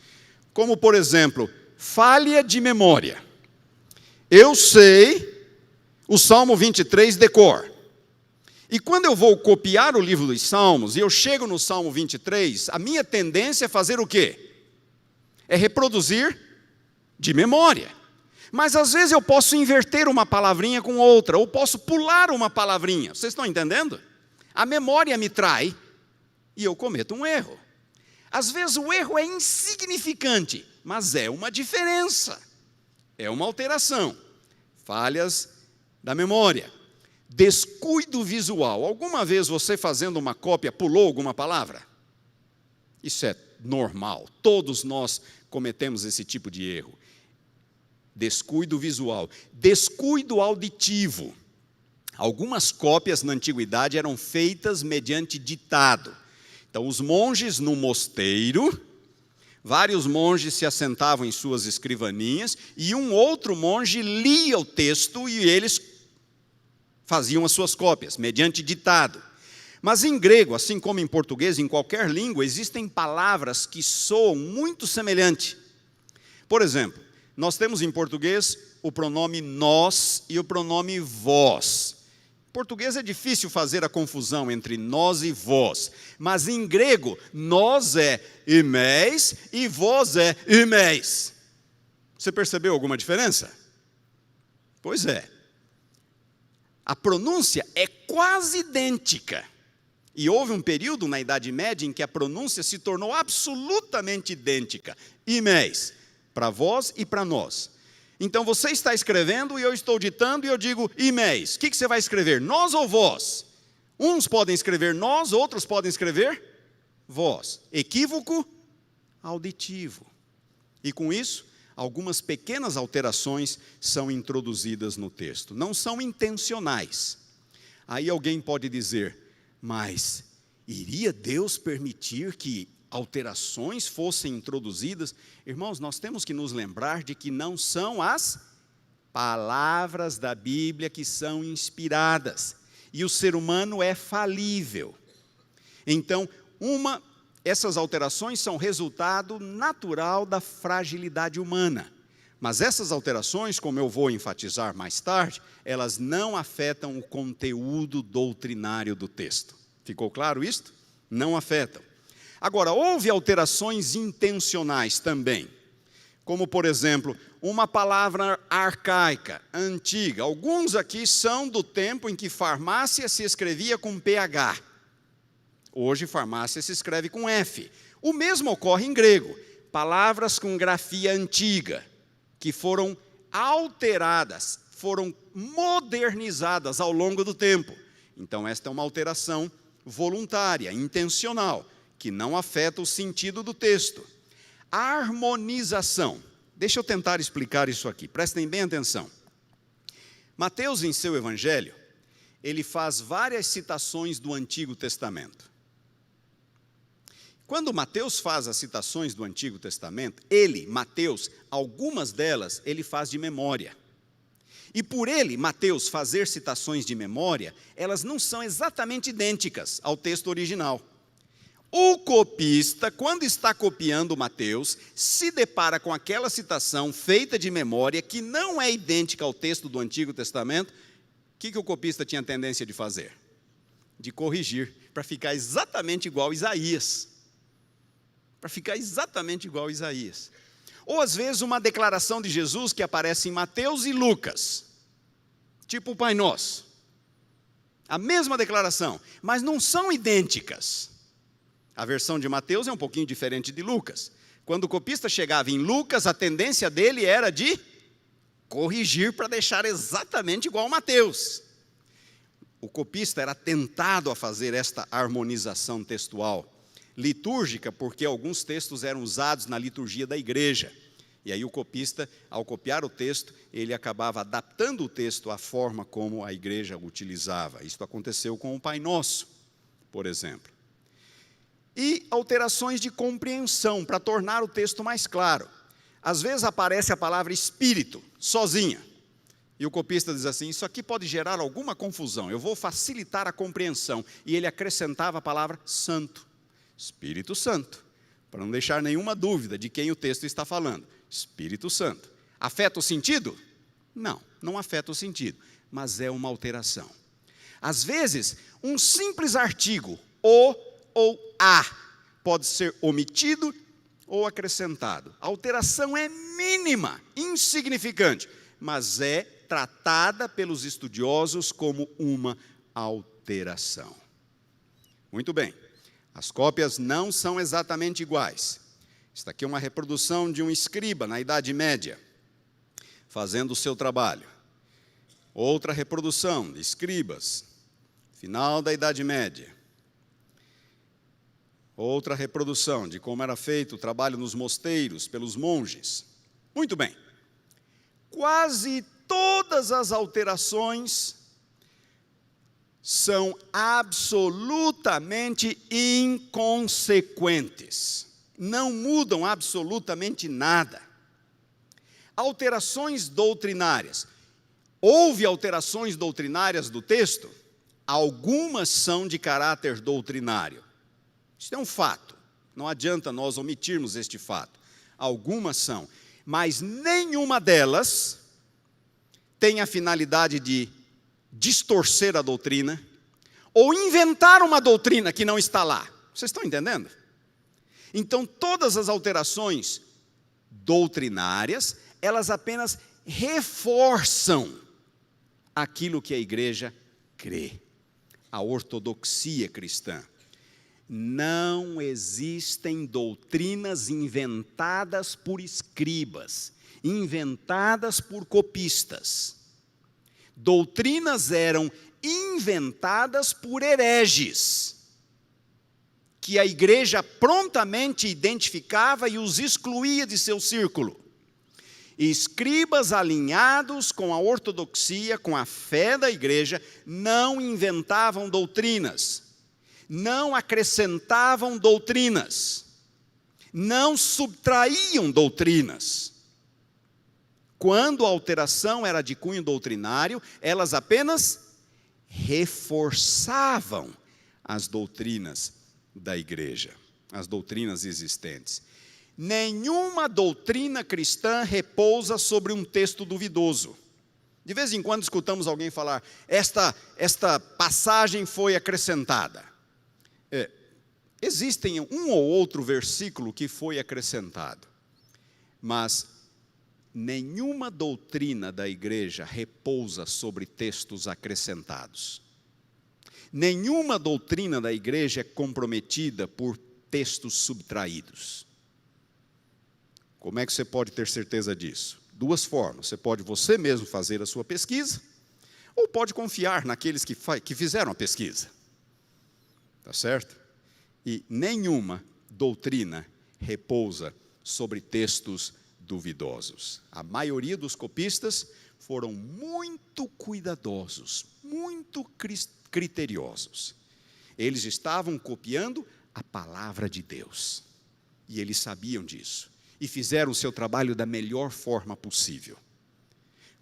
Como, por exemplo, falha de memória. Eu sei o Salmo 23 de cor. E quando eu vou copiar o livro dos Salmos, e eu chego no Salmo 23, a minha tendência é fazer o quê? É reproduzir de memória. Mas às vezes eu posso inverter uma palavrinha com outra, ou posso pular uma palavrinha. Vocês estão entendendo? A memória me trai e eu cometo um erro. Às vezes o erro é insignificante, mas é uma diferença. É uma alteração. Falhas da memória. Descuido visual. Alguma vez você fazendo uma cópia pulou alguma palavra? Isso é normal. Todos nós cometemos esse tipo de erro. Descuido visual. Descuido auditivo. Algumas cópias na antiguidade eram feitas mediante ditado. Então, os monges no mosteiro Vários monges se assentavam em suas escrivaninhas e um outro monge lia o texto e eles faziam as suas cópias, mediante ditado. Mas em grego, assim como em português, em qualquer língua, existem palavras que soam muito semelhante. Por exemplo, nós temos em português o pronome nós e o pronome vós. Em português é difícil fazer a confusão entre nós e vós, mas em grego, nós é imeis e vós é imeis. Você percebeu alguma diferença? Pois é. A pronúncia é quase idêntica. E houve um período na Idade Média em que a pronúncia se tornou absolutamente idêntica. Imeis, para vós e para nós. Então você está escrevendo e eu estou ditando e eu digo imeis. O que você vai escrever? Nós ou vós? Uns podem escrever nós, outros podem escrever vós. Equívoco auditivo. E com isso, algumas pequenas alterações são introduzidas no texto. Não são intencionais. Aí alguém pode dizer, mas iria Deus permitir que alterações fossem introduzidas? Irmãos, nós temos que nos lembrar de que não são as palavras da Bíblia que são inspiradas. E o ser humano é falível. Então, essas alterações são resultado natural da fragilidade humana. Mas essas alterações, como eu vou enfatizar mais tarde, elas não afetam o conteúdo doutrinário do texto. Ficou claro isto? Não afetam. Agora, houve alterações intencionais também, como, por exemplo, uma palavra arcaica, antiga. Alguns aqui são do tempo em que farmácia se escrevia com PH. Hoje, farmácia se escreve com F. O mesmo ocorre em grego. Palavras com grafia antiga, que foram alteradas, foram modernizadas ao longo do tempo. Então, esta é uma alteração voluntária, intencional, que não afeta o sentido do texto. A harmonização. Deixa eu tentar explicar isso aqui, prestem bem atenção. Mateus, em seu evangelho, ele faz várias citações do Antigo Testamento. Quando Mateus faz as citações do Antigo Testamento, Mateus, algumas delas, ele faz de memória. E por Mateus, fazer citações de memória, elas não são exatamente idênticas ao texto original. O copista, quando está copiando Mateus, se depara com aquela citação feita de memória, que não é idêntica ao texto do Antigo Testamento. O que o copista tinha tendência de fazer? De corrigir, para ficar exatamente igual a Isaías. Para ficar exatamente igual a Isaías. Ou às vezes uma declaração de Jesus que aparece em Mateus e Lucas. Tipo o Pai Nosso. A mesma declaração, mas não são idênticas. A versão de Mateus é um pouquinho diferente de Lucas. Quando o copista chegava em Lucas, a tendência dele era de corrigir para deixar exatamente igual a Mateus. O copista era tentado a fazer esta harmonização textual. Litúrgica, porque alguns textos eram usados na liturgia da igreja. E aí o copista, ao copiar o texto, ele acabava adaptando o texto à forma como a igreja o utilizava. Isso aconteceu com o Pai Nosso, por exemplo. E alterações de compreensão, para tornar o texto mais claro. Às vezes aparece a palavra espírito, sozinha. E o copista diz assim, isso aqui pode gerar alguma confusão, eu vou facilitar a compreensão. E ele acrescentava a palavra santo, Espírito Santo, para não deixar nenhuma dúvida de quem o texto está falando. Espírito Santo. Afeta o sentido? Não, não afeta o sentido, mas é uma alteração. Às vezes, um simples artigo, o ou a, pode ser omitido ou acrescentado. A alteração é mínima, insignificante, mas é tratada pelos estudiosos como uma alteração. Muito bem, as cópias não são exatamente iguais. Esta aqui é uma reprodução de um escriba na Idade Média, fazendo o seu trabalho. Outra reprodução de escribas, final da Idade Média. Outra reprodução de como era feito o trabalho nos mosteiros pelos monges. Muito bem. Quase todas as alterações são absolutamente inconsequentes. não mudam absolutamente nada. Alterações doutrinárias. Houve alterações doutrinárias do texto? Algumas são de caráter doutrinário. Isso é um fato. Não adianta nós omitirmos este fato. Algumas são. Mas nenhuma delas tem a finalidade de distorcer a doutrina ou inventar uma doutrina que não está lá. Vocês estão entendendo? Então, todas as alterações doutrinárias, elas apenas reforçam aquilo que a igreja crê. A ortodoxia cristã. Não existem doutrinas inventadas por escribas, inventadas por copistas. Doutrinas eram inventadas por hereges, que a igreja prontamente identificava e os excluía de seu círculo. Escribas alinhados com a ortodoxia, com a fé da igreja, não inventavam doutrinas, não acrescentavam doutrinas, não subtraíam doutrinas. Quando a alteração era de cunho doutrinário, elas apenas reforçavam as doutrinas da igreja, as doutrinas existentes. Nenhuma doutrina cristã repousa sobre um texto duvidoso. De vez em quando escutamos alguém falar, esta passagem foi acrescentada. Existem um ou outro versículo que foi acrescentado, mas nenhuma doutrina da igreja repousa sobre textos acrescentados. Nenhuma doutrina da igreja é comprometida por textos subtraídos. Como é que você pode ter certeza disso? Duas formas. Você mesmo fazer a sua pesquisa, ou pode confiar naqueles que fizeram a pesquisa. Tá certo? E nenhuma doutrina repousa sobre textos duvidosos. A maioria dos copistas foram muito cuidadosos, muito criteriosos. Eles estavam copiando a palavra de Deus. E eles sabiam disso. E fizeram o seu trabalho da melhor forma possível.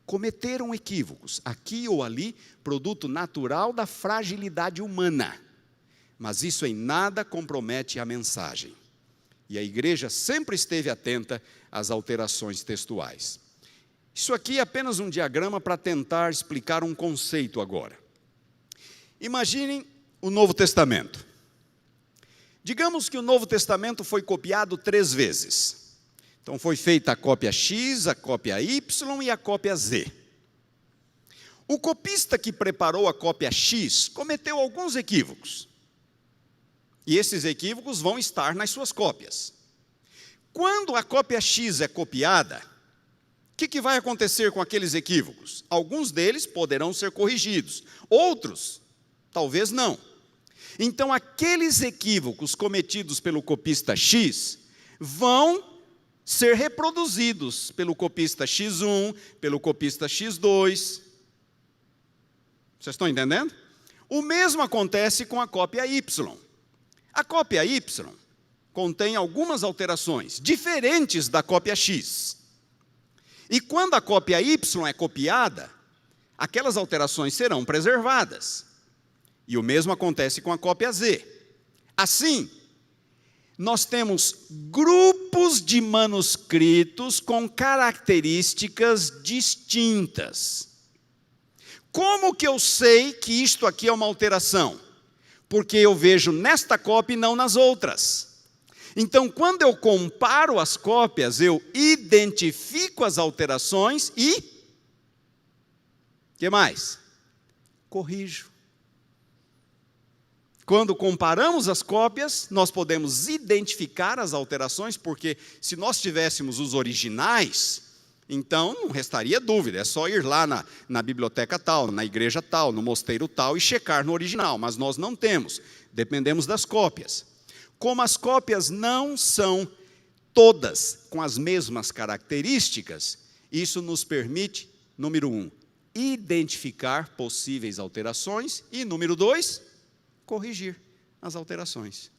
Cometeram equívocos, aqui ou ali, produto natural da fragilidade humana. Mas isso em nada compromete a mensagem. E a igreja sempre esteve atenta às alterações textuais. Isso aqui é apenas um diagrama para tentar explicar um conceito agora. Imaginem o Novo Testamento. Digamos que o Novo Testamento foi copiado 3 vezes. Então foi feita a cópia X, a cópia Y e a cópia Z. O copista que preparou a cópia X cometeu alguns equívocos. E esses equívocos vão estar nas suas cópias. Quando a cópia X é copiada, o que vai acontecer com aqueles equívocos? Alguns deles poderão ser corrigidos, outros, talvez não. Então, aqueles equívocos cometidos pelo copista X vão ser reproduzidos pelo copista X1, pelo copista X2. Vocês estão entendendo? O mesmo acontece com a cópia Y. A cópia Y contém algumas alterações diferentes da cópia X. E quando a cópia Y é copiada, aquelas alterações serão preservadas. E o mesmo acontece com a cópia Z. Assim, nós temos grupos de manuscritos com características distintas. Como que eu sei que isto aqui é uma alteração? Porque eu vejo nesta cópia e não nas outras. Então, quando eu comparo as cópias, eu identifico as alterações e... que mais? Corrijo. Quando comparamos as cópias, nós podemos identificar as alterações, porque se nós tivéssemos os originais, então não restaria dúvida, é só ir lá na biblioteca tal, na igreja tal, no mosteiro tal e checar no original, mas nós não temos, dependemos das cópias. Como as cópias não são todas com as mesmas características, isso nos permite, número 1, identificar possíveis alterações e, número 2, corrigir as alterações.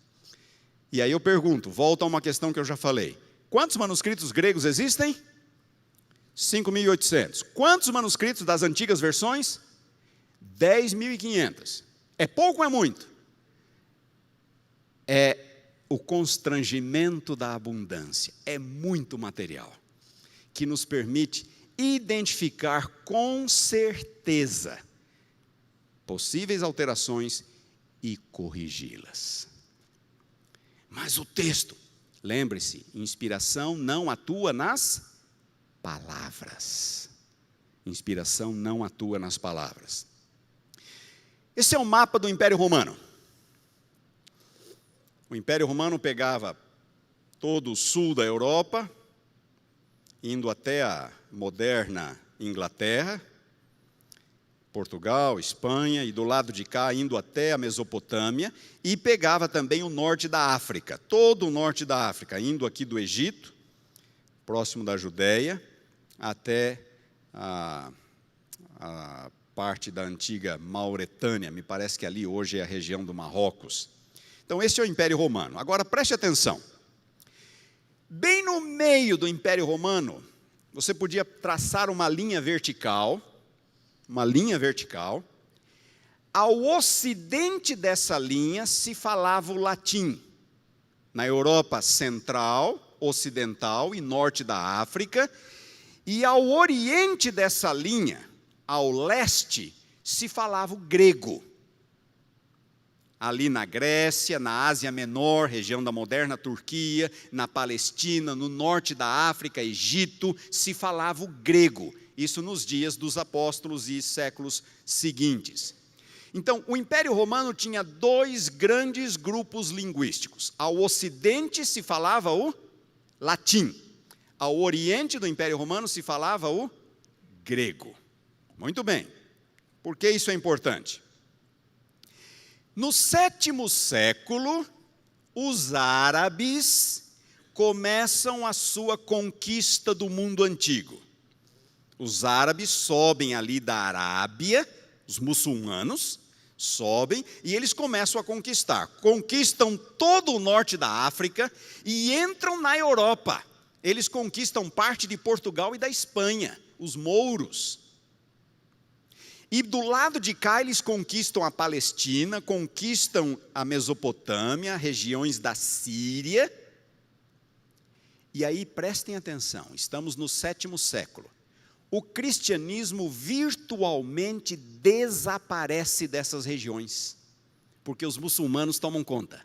E aí eu pergunto, volto a uma questão que eu já falei. Quantos manuscritos gregos existem? 5.800. Quantos manuscritos das antigas versões? 10.500. É pouco ou é muito? É o constrangimento da abundância. É muito material que nos permite identificar com certeza possíveis alterações e corrigi-las. Mas o texto, lembre-se, inspiração não atua nas palavras. Inspiração não atua nas palavras. Esse é o mapa do Império Romano. O Império Romano pegava todo o sul da Europa, indo até a moderna Inglaterra, Portugal, Espanha, e do lado de cá, indo até a Mesopotâmia, e pegava também o norte da África, todo o norte da África, indo aqui do Egito, próximo da Judéia, até a parte da antiga Mauretânia, me parece que ali hoje é a região do Marrocos. Então, esse é o Império Romano. Agora, preste atenção. Bem no meio do Império Romano, você podia traçar uma linha vertical, ao ocidente dessa linha se falava o latim. Na Europa central, ocidental e norte da África, e ao oriente dessa linha, ao leste, se falava o grego. Ali na Grécia, na Ásia Menor, região da moderna Turquia, na Palestina, no norte da África, Egito, se falava o grego. Isso nos dias dos apóstolos e séculos seguintes. Então, o Império Romano tinha dois grandes grupos linguísticos. Ao ocidente se falava o latim. Ao oriente do Império Romano se falava o grego. Muito bem. Por que isso é importante? No 7º século, os árabes começam a sua conquista do mundo antigo. Os árabes sobem ali da Arábia, os muçulmanos sobem, e eles começam a conquistar. Conquistam todo o norte da África e entram na Europa. Eles conquistam parte de Portugal e da Espanha, os mouros. E do lado de cá eles conquistam a Palestina, conquistam a Mesopotâmia, regiões da Síria. E aí prestem atenção, estamos no 7º século. O cristianismo virtualmente desaparece dessas regiões, porque os muçulmanos tomam conta.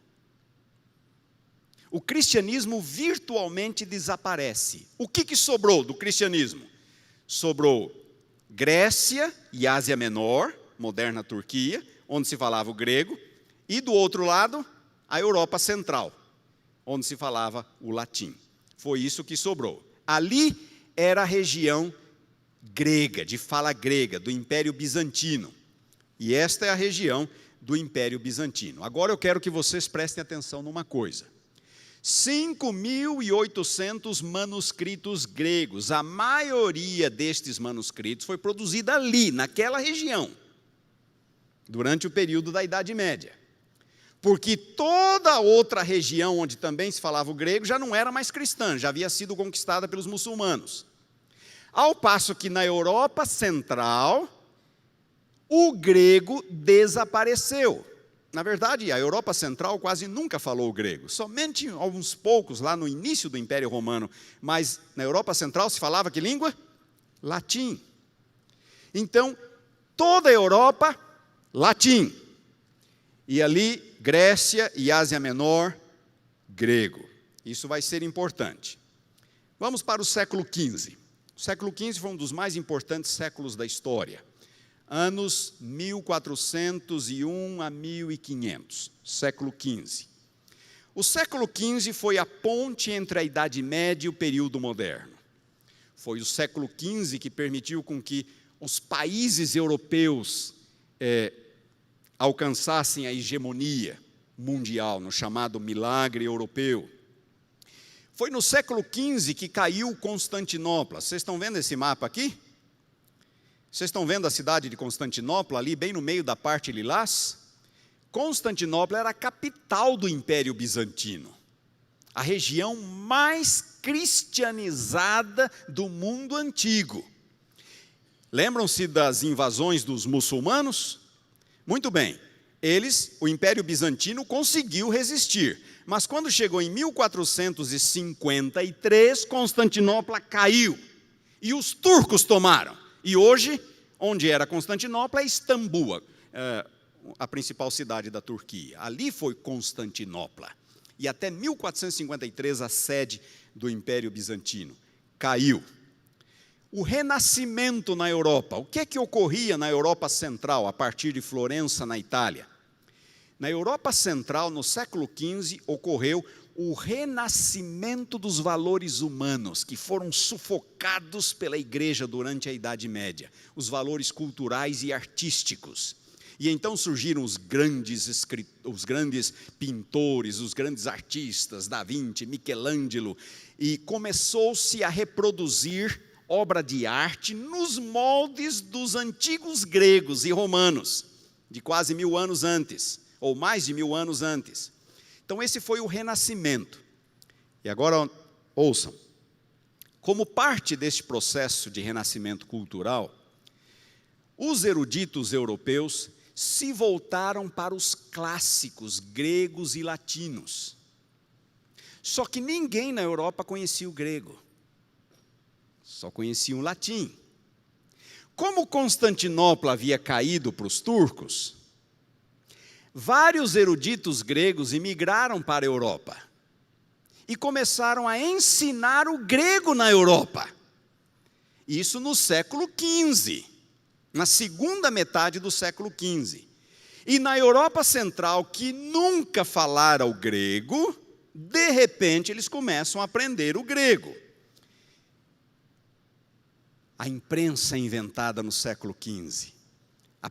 O cristianismo virtualmente desaparece. O que sobrou do cristianismo? Sobrou Grécia e Ásia Menor, moderna Turquia, onde se falava o grego, e do outro lado, a Europa Central, onde se falava o latim. Foi isso que sobrou. Ali era a região grega, de fala grega, do Império Bizantino. E esta é a região do Império Bizantino. Agora eu quero que vocês prestem atenção numa coisa. 5.800 manuscritos gregos. A maioria destes manuscritos foi produzida ali, naquela região, durante o período da Idade Média. Porque toda a outra região onde também se falava o grego já não era mais cristã, já havia sido conquistada pelos muçulmanos. Ao passo que na Europa Central, o grego desapareceu. Na verdade, a Europa Central quase nunca falou o grego, somente alguns poucos lá no início do Império Romano, mas na Europa Central se falava que língua? Latim. Então, toda a Europa, latim. E ali, Grécia e Ásia Menor, grego. Isso vai ser importante. Vamos para o século XV. O século XV foi um dos mais importantes séculos da história. Anos 1401 a 1500, século XV. O século XV foi a ponte entre a Idade Média e o período moderno. Foi o século XV que permitiu com que os países europeus alcançassem a hegemonia mundial, no chamado milagre europeu. Foi no século XV que caiu Constantinopla. Vocês estão vendo esse mapa aqui? Vocês estão vendo a cidade de Constantinopla ali, bem no meio da parte lilás? Constantinopla era a capital do Império Bizantino, a região mais cristianizada do mundo antigo. Lembram-se das invasões dos muçulmanos? Muito bem, o Império Bizantino conseguiu resistir, mas quando chegou em 1453, Constantinopla caiu e os turcos tomaram. E hoje, onde era Constantinopla, é Istambul, a principal cidade da Turquia. Ali foi Constantinopla. E até 1453, a sede do Império Bizantino caiu. O Renascimento na Europa. O que é que ocorria na Europa Central, a partir de Florença, na Itália? Na Europa Central, no século XV, ocorreu o renascimento dos valores humanos, que foram sufocados pela Igreja durante a Idade Média, os valores culturais e artísticos. E então surgiram os grandes pintores, os grandes artistas, Da Vinci, Michelangelo, e começou-se a reproduzir obra de arte nos moldes dos antigos gregos e romanos, de quase 1000 anos antes, ou mais de 1000 anos antes. Então esse foi o Renascimento. E agora ouçam, como parte deste processo de renascimento cultural, os eruditos europeus se voltaram para os clássicos gregos e latinos. Só que ninguém na Europa conhecia o grego, só conhecia o latim. Como Constantinopla havia caído para os turcos, vários eruditos gregos imigraram para a Europa e começaram a ensinar o grego na Europa. Isso no século XV. Na segunda metade do século XV. E na Europa Central, que nunca falara o grego, de repente eles começam a aprender o grego. A imprensa inventada no século XV. O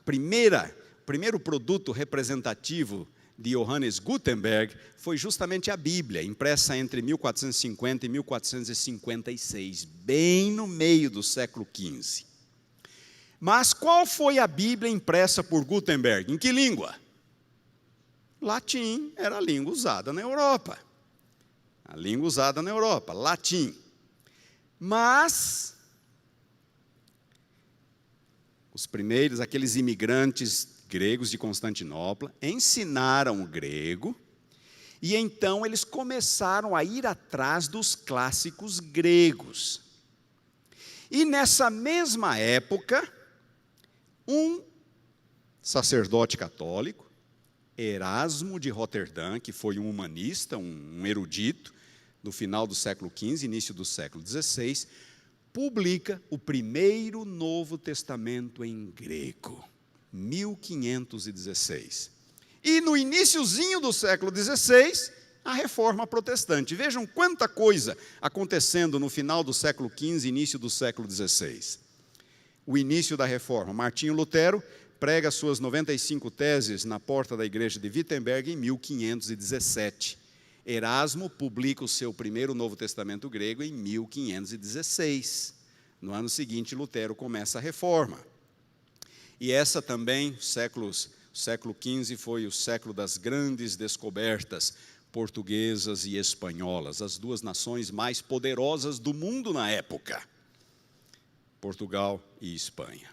primeiro produto representativo de Johannes Gutenberg foi justamente a Bíblia, impressa entre 1450 e 1456, bem no meio do século XV. Mas qual foi a Bíblia impressa por Gutenberg? Em que língua? Latim era a língua usada na Europa. A língua usada na Europa, latim. Mas os primeiros, aqueles imigrantes gregos de Constantinopla, ensinaram o grego, e então eles começaram a ir atrás dos clássicos gregos. E nessa mesma época, um sacerdote católico, Erasmo de Roterdã, que foi um humanista, um erudito, do final do século XV, início do século XVI, publica o primeiro Novo Testamento em grego, 1516. E no iniciozinho do século XVI, a Reforma Protestante. Vejam quanta coisa acontecendo no final do século XV, início do século XVI. O início da Reforma. Martinho Lutero prega suas 95 teses na porta da igreja de Wittenberg em 1517. Erasmo publica o seu primeiro Novo Testamento grego em 1516. No ano seguinte, Lutero começa a Reforma. E essa também, o século XV foi o século das grandes descobertas portuguesas e espanholas, as duas nações mais poderosas do mundo na época. Portugal e Espanha.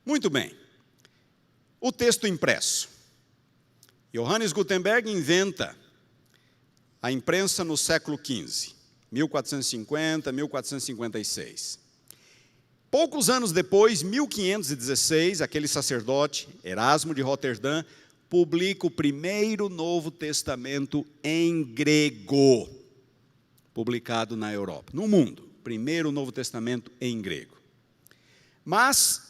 Muito bem. O texto impresso. Johannes Gutenberg inventa a imprensa no século XV, 1450, 1456. Poucos anos depois, 1516, aquele sacerdote, Erasmo de Roterdã, publica o primeiro Novo Testamento em grego, publicado na Europa, no mundo. Primeiro Novo Testamento em grego. Mas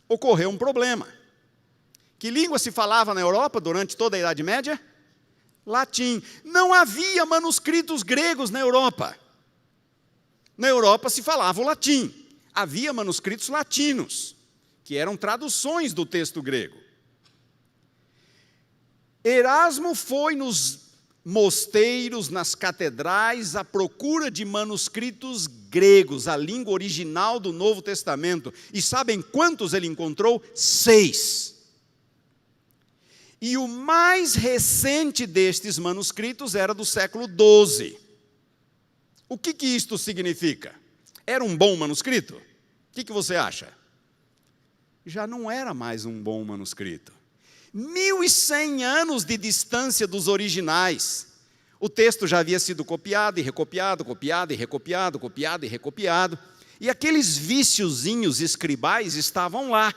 ocorreu um problema. Que língua se falava na Europa durante toda a Idade Média? Latim. Não havia manuscritos gregos na Europa. Na Europa se falava o latim. Havia manuscritos latinos, que eram traduções do texto grego. Erasmo foi nos mosteiros, nas catedrais, à procura de manuscritos gregos, a língua original do Novo Testamento. E sabem quantos ele encontrou? 6. E o mais recente destes manuscritos era do século XII. O que isto significa? Era um bom manuscrito? O que você acha? Já não era mais um bom manuscrito. 1.100 anos de distância dos originais. O texto já havia sido copiado e recopiado, copiado e recopiado, copiado e recopiado. E aqueles viciozinhos escribais estavam lá.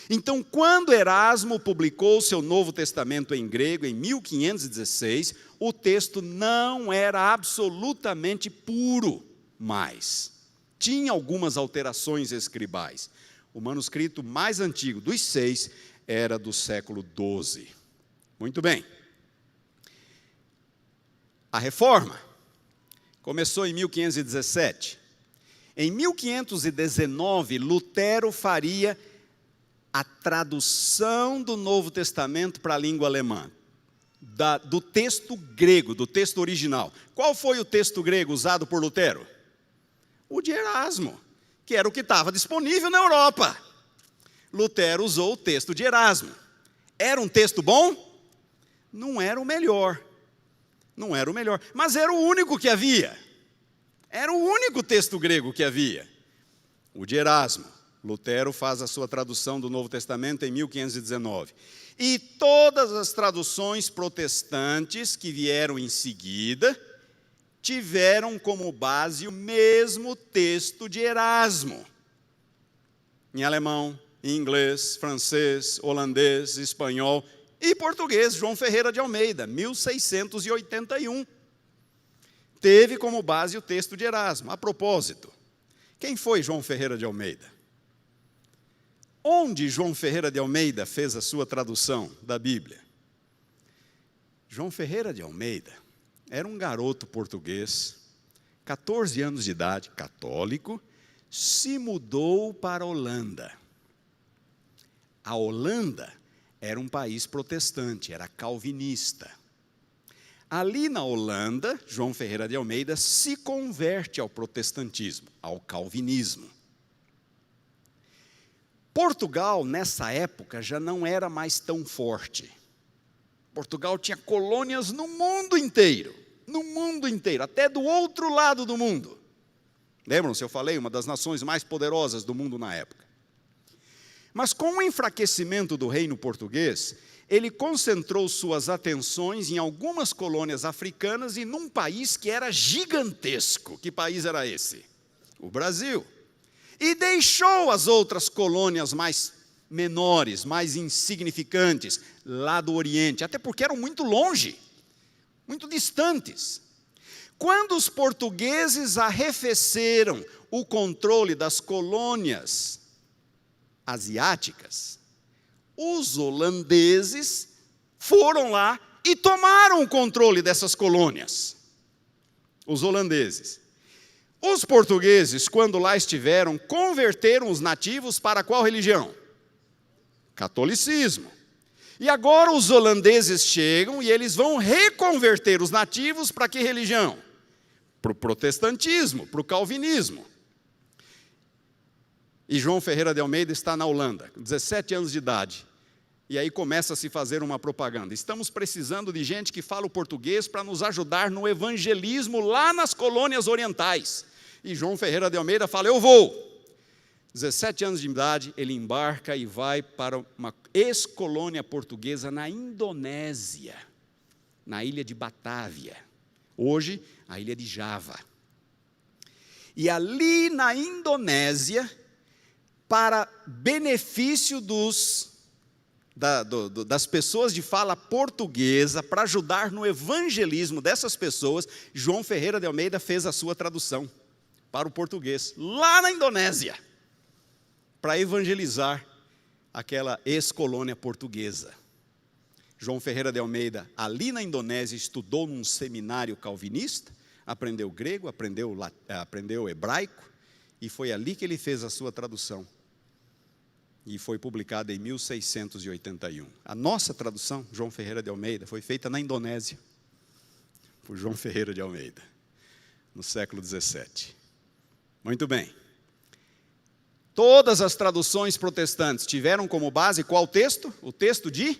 Então, quando Erasmo publicou seu Novo Testamento em grego, em 1516, o texto não era absolutamente puro mais. Tinha algumas alterações escribais. O manuscrito mais antigo dos 6 era do século XII. Muito bem. A Reforma começou em 1517. Em 1519, Lutero faria a tradução do Novo Testamento para a língua alemã, do texto grego, do texto original. Qual foi o texto grego usado por Lutero? O de Erasmo, que era o que estava disponível na Europa. Lutero usou o texto de Erasmo. Era um texto bom? Não era o melhor. Não era o melhor, mas era o único que havia. Era o único texto grego que havia. O de Erasmo. Lutero faz a sua tradução do Novo Testamento em 1519. E todas as traduções protestantes que vieram em seguida tiveram como base o mesmo texto de Erasmo. Em alemão, em inglês, francês, holandês, espanhol e português, João Ferreira de Almeida, 1681. Teve como base o texto de Erasmo. A propósito, quem foi João Ferreira de Almeida? Onde João Ferreira de Almeida fez a sua tradução da Bíblia? João Ferreira de Almeida era um garoto português, 14 anos de idade, católico, se mudou para a Holanda. A Holanda era um país protestante, era calvinista. Ali na Holanda, João Ferreira de Almeida se converte ao protestantismo, ao calvinismo. Portugal, nessa época, já não era mais tão forte. Portugal tinha colônias no mundo inteiro, até do outro lado do mundo. Lembram-se, eu falei, uma das nações mais poderosas do mundo na época. Mas com o enfraquecimento do reino português, ele concentrou suas atenções em algumas colônias africanas e num país que era gigantesco. Que país era esse? O Brasil. E deixou as outras colônias mais menores, mais insignificantes, lá do Oriente, até porque eram muito longe, muito distantes. Quando os portugueses arrefeceram o controle das colônias asiáticas, os holandeses foram lá e tomaram o controle dessas colônias. Os holandeses. Os portugueses, quando lá estiveram, converteram os nativos para qual religião? Catolicismo. E agora os holandeses chegam e eles vão reconverter os nativos para que religião? Para o protestantismo, para o calvinismo. E João Ferreira de Almeida está na Holanda, com 17 anos de idade. E aí começa a se fazer uma propaganda. Estamos precisando de gente que fala o português para nos ajudar no evangelismo lá nas colônias orientais. E João Ferreira de Almeida fala, eu vou. 17 anos de idade, ele embarca e vai para uma ex-colônia portuguesa na Indonésia, na ilha de Batávia. Hoje, a ilha de Java. E ali na Indonésia, para benefício das pessoas de fala portuguesa, para ajudar no evangelismo dessas pessoas, João Ferreira de Almeida fez a sua tradução para o português, lá na Indonésia, para evangelizar aquela ex-colônia portuguesa. João Ferreira de Almeida, ali na Indonésia, estudou num seminário calvinista, aprendeu grego, aprendeu hebraico, e foi ali que ele fez a sua tradução. E foi publicada em 1681. A nossa tradução, João Ferreira de Almeida, foi feita na Indonésia, por João Ferreira de Almeida, no século 17. Muito bem. Todas as traduções protestantes tiveram como base qual texto? O texto de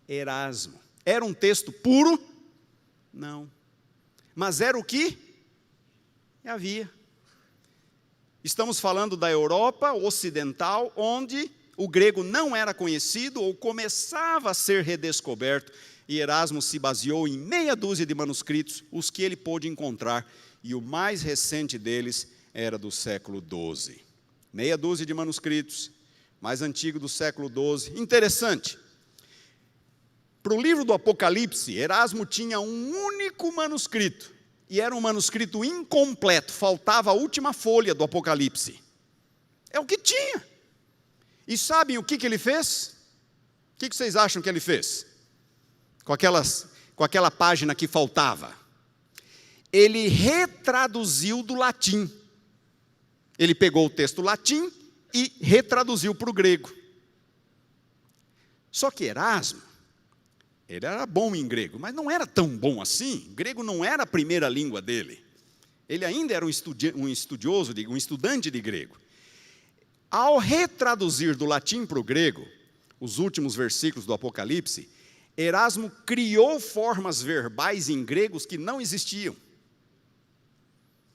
Erasmo. Era um texto puro? Não. Mas era o que havia. Estamos falando da Europa ocidental, onde o grego não era conhecido ou começava a ser redescoberto, e Erasmo se baseou em meia dúzia de manuscritos, os que ele pôde encontrar, e o mais recente deles era do século XII. Meia dúzia de manuscritos, mais antigo do século XII. Interessante. Para o livro do Apocalipse, Erasmo tinha um único manuscrito, e era um manuscrito incompleto, faltava a última folha do Apocalipse. É o que tinha. E sabem o que ele fez? O que vocês acham que ele fez? Com aquela página que faltava. Ele retraduziu do latim. Ele pegou o texto latim e retraduziu para o grego. Só que Erasmo, ele era bom em grego, mas não era tão bom assim. Grego não era a primeira língua dele. Ele ainda era um estudante de grego. Ao retraduzir do latim para o grego, os últimos versículos do Apocalipse, Erasmo criou formas verbais em gregos que não existiam.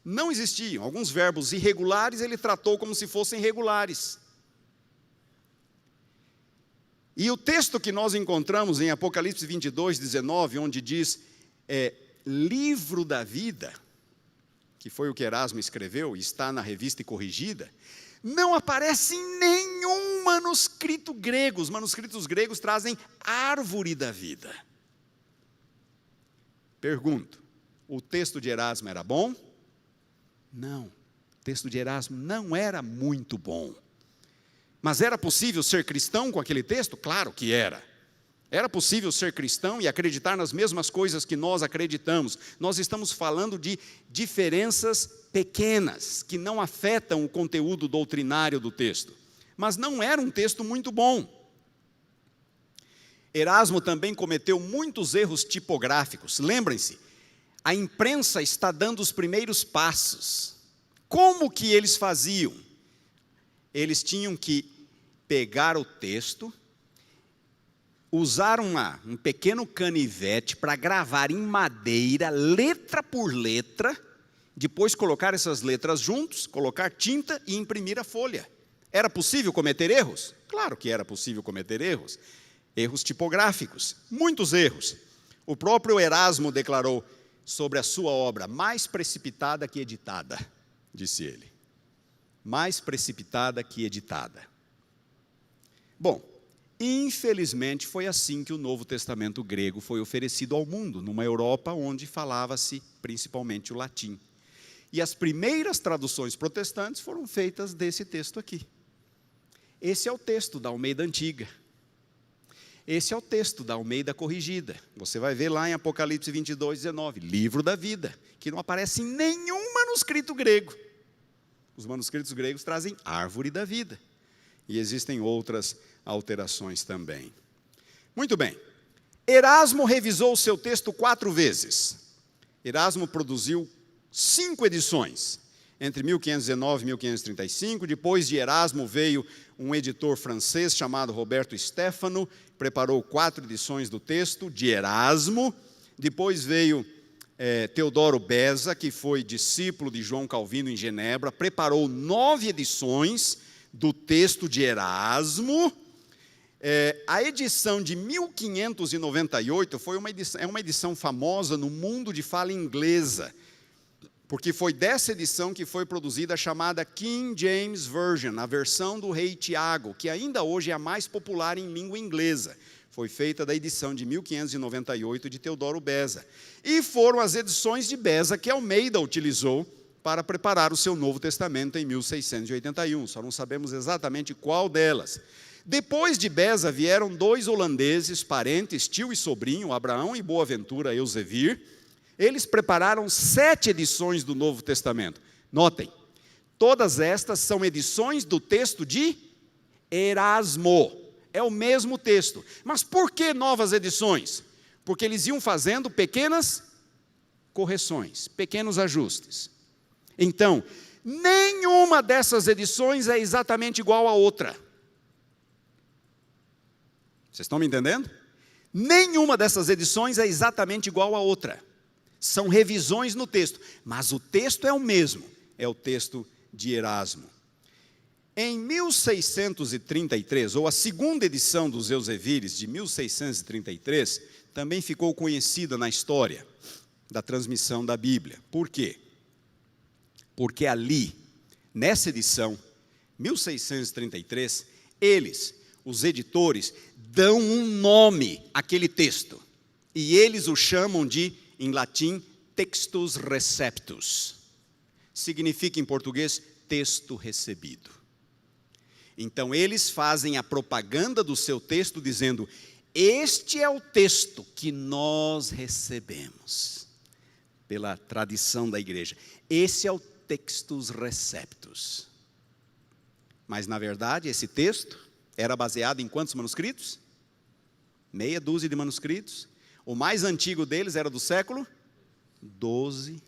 Não existiam. Alguns verbos irregulares ele tratou como se fossem regulares. E o texto que nós encontramos em Apocalipse 22, 19, onde diz livro da vida, que foi o que Erasmo escreveu, e está na revista e corrigida, não aparece em nenhum manuscrito grego. Os manuscritos gregos trazem árvore da vida. Pergunto, o texto de Erasmo era bom? Não, o texto de Erasmo não era muito bom. Mas era possível ser cristão com aquele texto? Claro que era. Era possível ser cristão e acreditar nas mesmas coisas que nós acreditamos. Nós estamos falando de diferenças pequenas, que não afetam o conteúdo doutrinário do texto. Mas não era um texto muito bom. Erasmo também cometeu muitos erros tipográficos. Lembrem-se, a imprensa está dando os primeiros passos. Como que eles faziam? Eles tinham que pegar o texto, usar um pequeno canivete para gravar em madeira, letra por letra, depois colocar essas letras juntos, colocar tinta e imprimir a folha. Era possível cometer erros? Claro que era possível cometer erros. Erros tipográficos, muitos erros. O próprio Erasmo declarou sobre a sua obra, mais precipitada que editada, disse ele. Mais precipitada que editada. Bom, infelizmente foi assim que o Novo Testamento grego foi oferecido ao mundo, numa Europa onde falava-se principalmente o latim. E as primeiras traduções protestantes foram feitas desse texto aqui. Esse é o texto da Almeida Antiga. Esse é o texto da Almeida Corrigida. Você vai ver lá em Apocalipse 22, 19, livro da vida, que não aparece em nenhum manuscrito grego. Os manuscritos gregos trazem árvore da vida. E existem outras alterações também. Muito bem. Erasmo revisou o seu texto 4 vezes. Erasmo produziu 5 edições, entre 1519 e 1535. Depois de Erasmo veio um editor francês chamado Roberto Stefano, preparou 4 edições do texto de Erasmo. Depois veio Teodoro Beza, que foi discípulo de João Calvino em Genebra, preparou 9 edições do texto de Erasmo. A edição de 1598 foi uma edição famosa no mundo de fala inglesa, porque foi dessa edição que foi produzida a chamada King James Version, a versão do rei Tiago, que ainda hoje é a mais popular em língua inglesa. Foi feita da edição de 1598 de Teodoro Beza. E foram as edições de Beza que Almeida utilizou para preparar o seu Novo Testamento em 1681. Só não sabemos exatamente qual delas. Depois de Beza vieram 2 holandeses, parentes, tio e sobrinho, Abraão e Boaventura Elzevir. Eles prepararam 7 edições do Novo Testamento. Notem, todas estas são edições do texto de Erasmo. É o mesmo texto. Mas por que novas edições? Porque eles iam fazendo pequenas correções, pequenos ajustes. Então, nenhuma dessas edições é exatamente igual à outra. Vocês estão me entendendo? Nenhuma dessas edições é exatamente igual à outra. São revisões no texto, mas o texto é o mesmo, é o texto de Erasmo. Em 1633, ou a segunda edição dos Eusevires, de 1633, também ficou conhecida na história da transmissão da Bíblia. Por quê? Porque ali, nessa edição, 1633, eles, os editores, dão um nome àquele texto. E eles o chamam de, em latim, textus receptus. Significa em português, texto recebido. Então eles fazem a propaganda do seu texto dizendo, este é o texto que nós recebemos, pela tradição da igreja. Esse é o textus receptus. Mas na verdade esse texto era baseado em quantos manuscritos? Meia dúzia de manuscritos. O mais antigo deles era do século XII.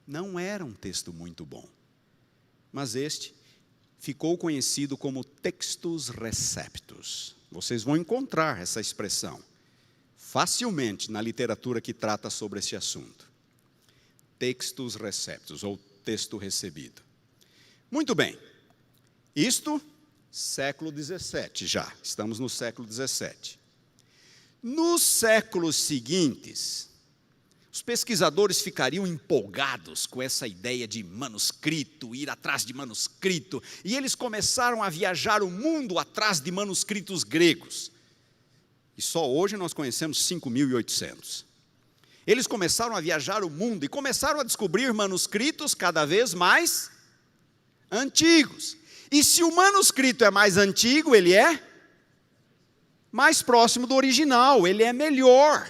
Não era um texto muito bom. Mas este ficou conhecido como textus receptus. Vocês vão encontrar essa expressão facilmente na literatura que trata sobre esse assunto. Textus receptus, ou texto recebido. Muito bem. Isto, século XVII já. Estamos no século XVII. Nos séculos seguintes, os pesquisadores ficariam empolgados com essa ideia de manuscrito, ir atrás de manuscrito, e eles começaram a viajar o mundo atrás de manuscritos gregos. E só hoje nós conhecemos 5.800. Eles começaram a viajar o mundo e começaram a descobrir manuscritos cada vez mais antigos. E se o manuscrito é mais antigo, ele é mais próximo do original, ele é melhor.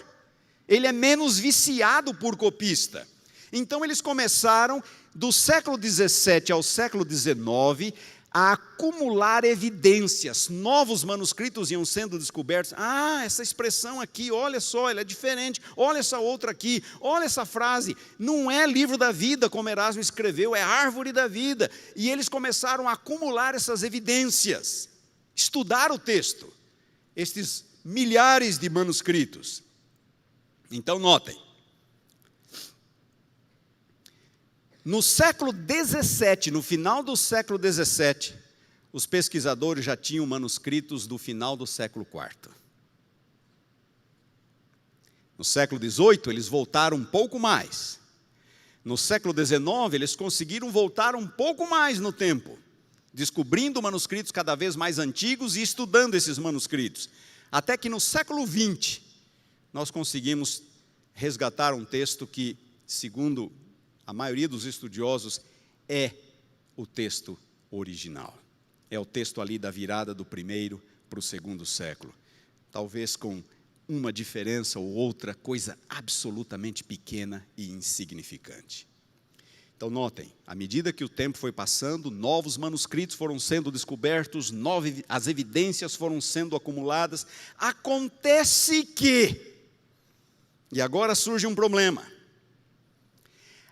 Ele é menos viciado por copista. Então eles começaram, do século XVII ao século XIX, a acumular evidências. Novos manuscritos iam sendo descobertos. Ah, essa expressão aqui, olha só, ela é diferente. Olha essa outra aqui, olha essa frase. Não é livro da vida, como Erasmo escreveu, é árvore da vida. E eles começaram a acumular essas evidências. Estudar o texto. Estes milhares de manuscritos. Então, notem, no século XVII, no final do século XVII, os pesquisadores já tinham manuscritos do final do século IV. No século XVIII, eles voltaram um pouco mais. No século XIX, eles conseguiram voltar um pouco mais no tempo, descobrindo manuscritos cada vez mais antigos e estudando esses manuscritos. Até que no século XX, nós conseguimos resgatar um texto que, segundo a maioria dos estudiosos, é o texto original. É o texto ali da virada do primeiro para o segundo século. Talvez com uma diferença ou outra, coisa absolutamente pequena e insignificante. Então notem, à medida que o tempo foi passando, novos manuscritos foram sendo descobertos, as evidências foram sendo acumuladas. Acontece que, e agora surge um problema,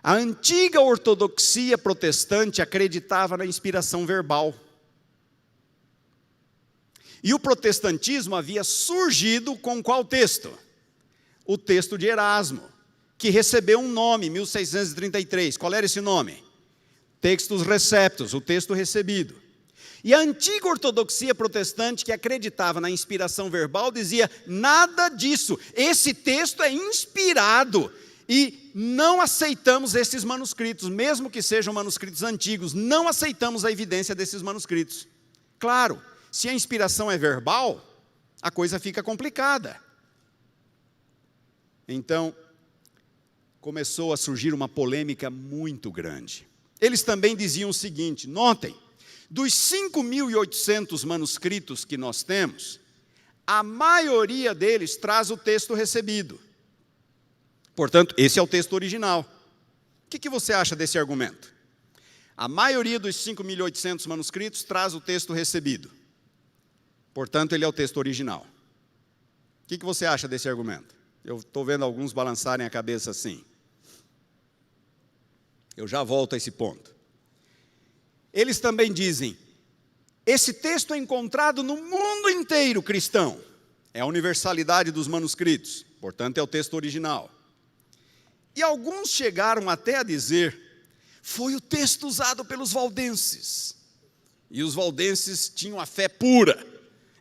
a antiga ortodoxia protestante acreditava na inspiração verbal. E o protestantismo havia surgido com qual texto? O texto de Erasmo, que recebeu um nome, em 1633. Qual era esse nome? Textus receptus, o texto recebido. E a antiga ortodoxia protestante, que acreditava na inspiração verbal, dizia, nada disso, esse texto é inspirado, e não aceitamos esses manuscritos, mesmo que sejam manuscritos antigos, não aceitamos a evidência desses manuscritos. Claro, se a inspiração é verbal, a coisa fica complicada. Então, começou a surgir uma polêmica muito grande. Eles também diziam o seguinte, notem, dos 5.800 manuscritos que nós temos, a maioria deles traz o texto recebido. Portanto, esse é o texto original. O que você acha desse argumento? A maioria dos 5.800 manuscritos traz o texto recebido. Portanto, ele é o texto original. O que você acha desse argumento? Eu estou vendo alguns balançarem a cabeça assim. Eu já volto a esse ponto. Eles também dizem, esse texto é encontrado no mundo inteiro cristão. É a universalidade dos manuscritos, portanto é o texto original. E alguns chegaram até a dizer, foi o texto usado pelos valdenses. E os valdenses tinham a fé pura.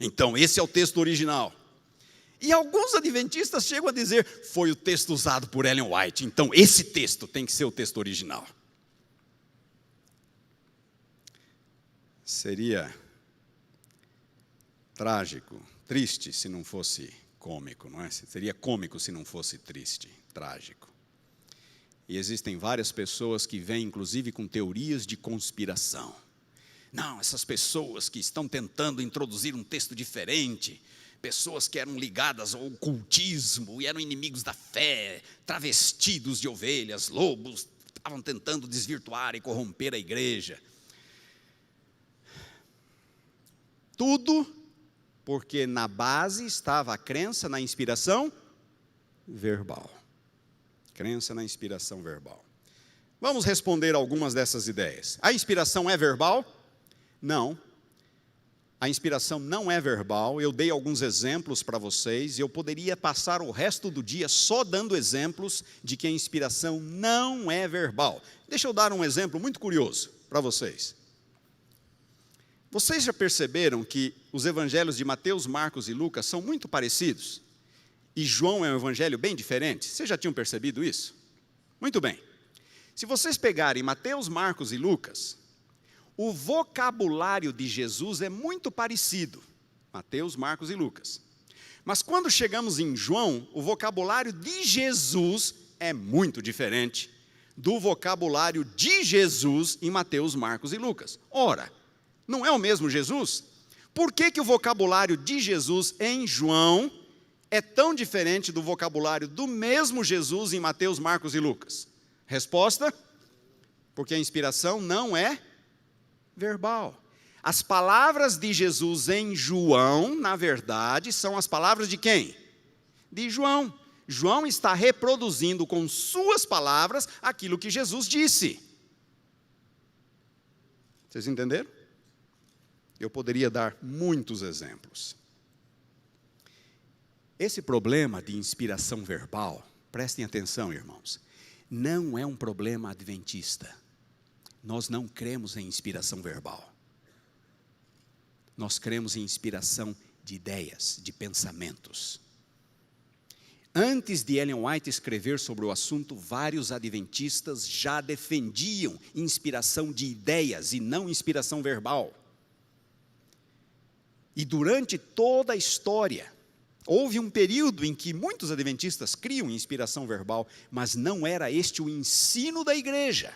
Então esse é o texto original. E alguns adventistas chegam a dizer, foi o texto usado por Ellen White. Então esse texto tem que ser o texto original. Seria trágico, triste se não fosse cômico, não é? Seria cômico se não fosse triste, trágico. E existem várias pessoas que vêm, inclusive, com teorias de conspiração. Não, essas pessoas que estão tentando introduzir um texto diferente, pessoas que eram ligadas ao ocultismo e eram inimigos da fé, travestidos de ovelhas, lobos, estavam tentando desvirtuar e corromper a igreja. Tudo porque na base estava a crença na inspiração verbal. Crença na inspiração verbal. Vamos responder algumas dessas ideias. A inspiração é verbal? Não. A inspiração não é verbal. Eu dei alguns exemplos para vocês e eu poderia passar o resto do dia só dando exemplos de que a inspiração não é verbal. Deixa eu dar um exemplo muito curioso para vocês. Vocês já perceberam que os evangelhos de Mateus, Marcos e Lucas são muito parecidos? E João é um evangelho bem diferente? Vocês já tinham percebido isso? Muito bem. Se vocês pegarem Mateus, Marcos e Lucas, o vocabulário de Jesus é muito parecido. Mateus, Marcos e Lucas. Mas quando chegamos em João, o vocabulário de Jesus é muito diferente do vocabulário de Jesus em Mateus, Marcos e Lucas. Ora, não é o mesmo Jesus? Por que o vocabulário de Jesus em João é tão diferente do vocabulário do mesmo Jesus em Mateus, Marcos e Lucas? Resposta: porque a inspiração não é verbal. As palavras de Jesus em João, na verdade, são as palavras de quem? De João. João está reproduzindo com suas palavras aquilo que Jesus disse. Vocês entenderam? Eu poderia dar muitos exemplos. Esse problema de inspiração verbal, prestem atenção, irmãos, não é um problema adventista. Nós não cremos em inspiração verbal. Nós cremos em inspiração de ideias, de pensamentos. Antes de Ellen White escrever sobre o assunto, vários adventistas já defendiam inspiração de ideias e não inspiração verbal. E durante toda a história, houve um período em que muitos adventistas criam em inspiração verbal, mas não era este o ensino da igreja.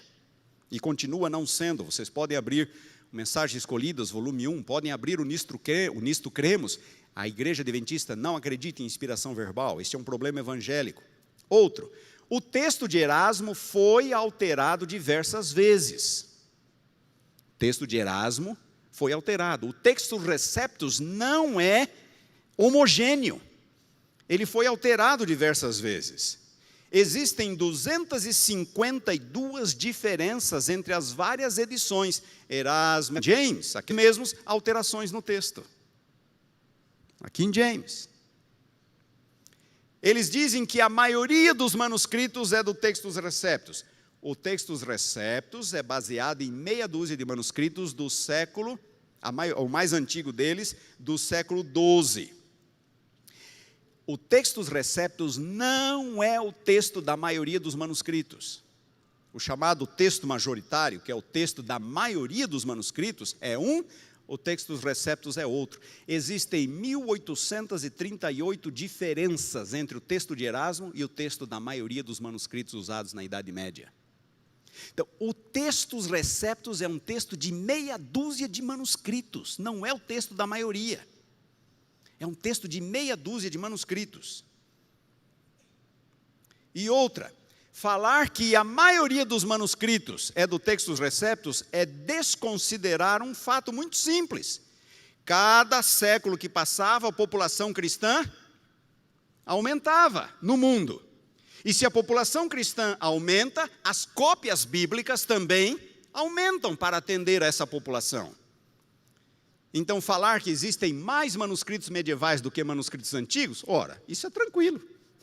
E continua não sendo. Vocês podem abrir Mensagens Escolhidas, volume 1, podem abrir o Nisto Cremos. A igreja adventista não acredita em inspiração verbal. Este é um problema evangélico. Outro, o texto de Erasmo foi alterado diversas vezes. O texto de Erasmo foi alterado. O texto Receptus não é homogêneo. Ele foi alterado diversas vezes. Existem 252 diferenças entre as várias edições. Erasmo, James, aqui mesmos, alterações no texto. Aqui em James. Eles dizem que a maioria dos manuscritos é do Textus Receptus. O Textus Receptus é baseado em meia dúzia de manuscritos do século, o mais antigo deles, do século XII. O Textus Receptus não é o texto da maioria dos manuscritos. O chamado texto majoritário, que é o texto da maioria dos manuscritos, é um, o Textus Receptus é outro. Existem 1838 diferenças entre o texto de Erasmo e o texto da maioria dos manuscritos usados na Idade Média. Então, o Textus Receptus é um texto de meia dúzia de manuscritos, não é o texto da maioria. É um texto de meia dúzia de manuscritos. E outra, falar que a maioria dos manuscritos é do Textus Receptus é desconsiderar um fato muito simples. Cada século que passava, a população cristã aumentava no mundo. E se a população cristã aumenta, as cópias bíblicas também aumentam para atender a essa população. Então, falar que existem mais manuscritos medievais do que manuscritos antigos, ora, isso é tranquilo,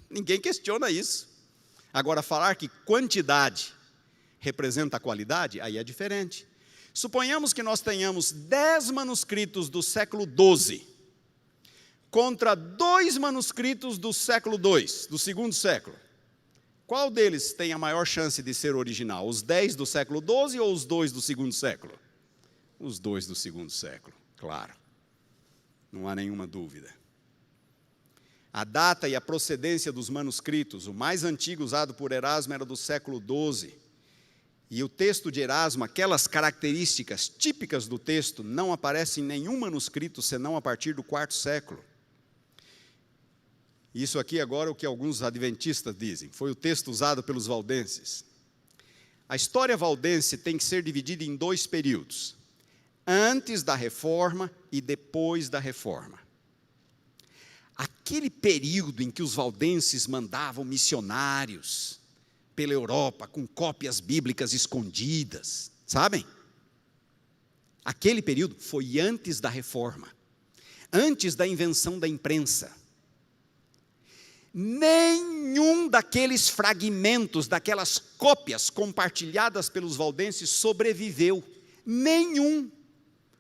ninguém questiona isso. Agora, falar que quantidade representa a qualidade, aí é diferente. Suponhamos que nós tenhamos 10 manuscritos do século XII, contra 2 manuscritos do século II, do segundo século. Qual deles tem a maior chance de ser original? Os 10 do século XII ou os 2 do segundo século? Os 2 do segundo século, claro. Não há nenhuma dúvida. A data e a procedência dos manuscritos, o mais antigo usado por Erasmo era do século XII. E o texto de Erasmo, aquelas características típicas do texto, não aparecem em nenhum manuscrito, senão a partir do IV século. Isso aqui agora é o que alguns adventistas dizem, foi o texto usado pelos valdenses. A história valdense tem que ser dividida em 2 períodos, antes da Reforma e depois da Reforma. Aquele período em que os valdenses mandavam missionários pela Europa com cópias bíblicas escondidas, sabem? Aquele período foi antes da Reforma, antes da invenção da imprensa. Nenhum daqueles fragmentos, daquelas cópias compartilhadas pelos valdenses sobreviveu. Nenhum.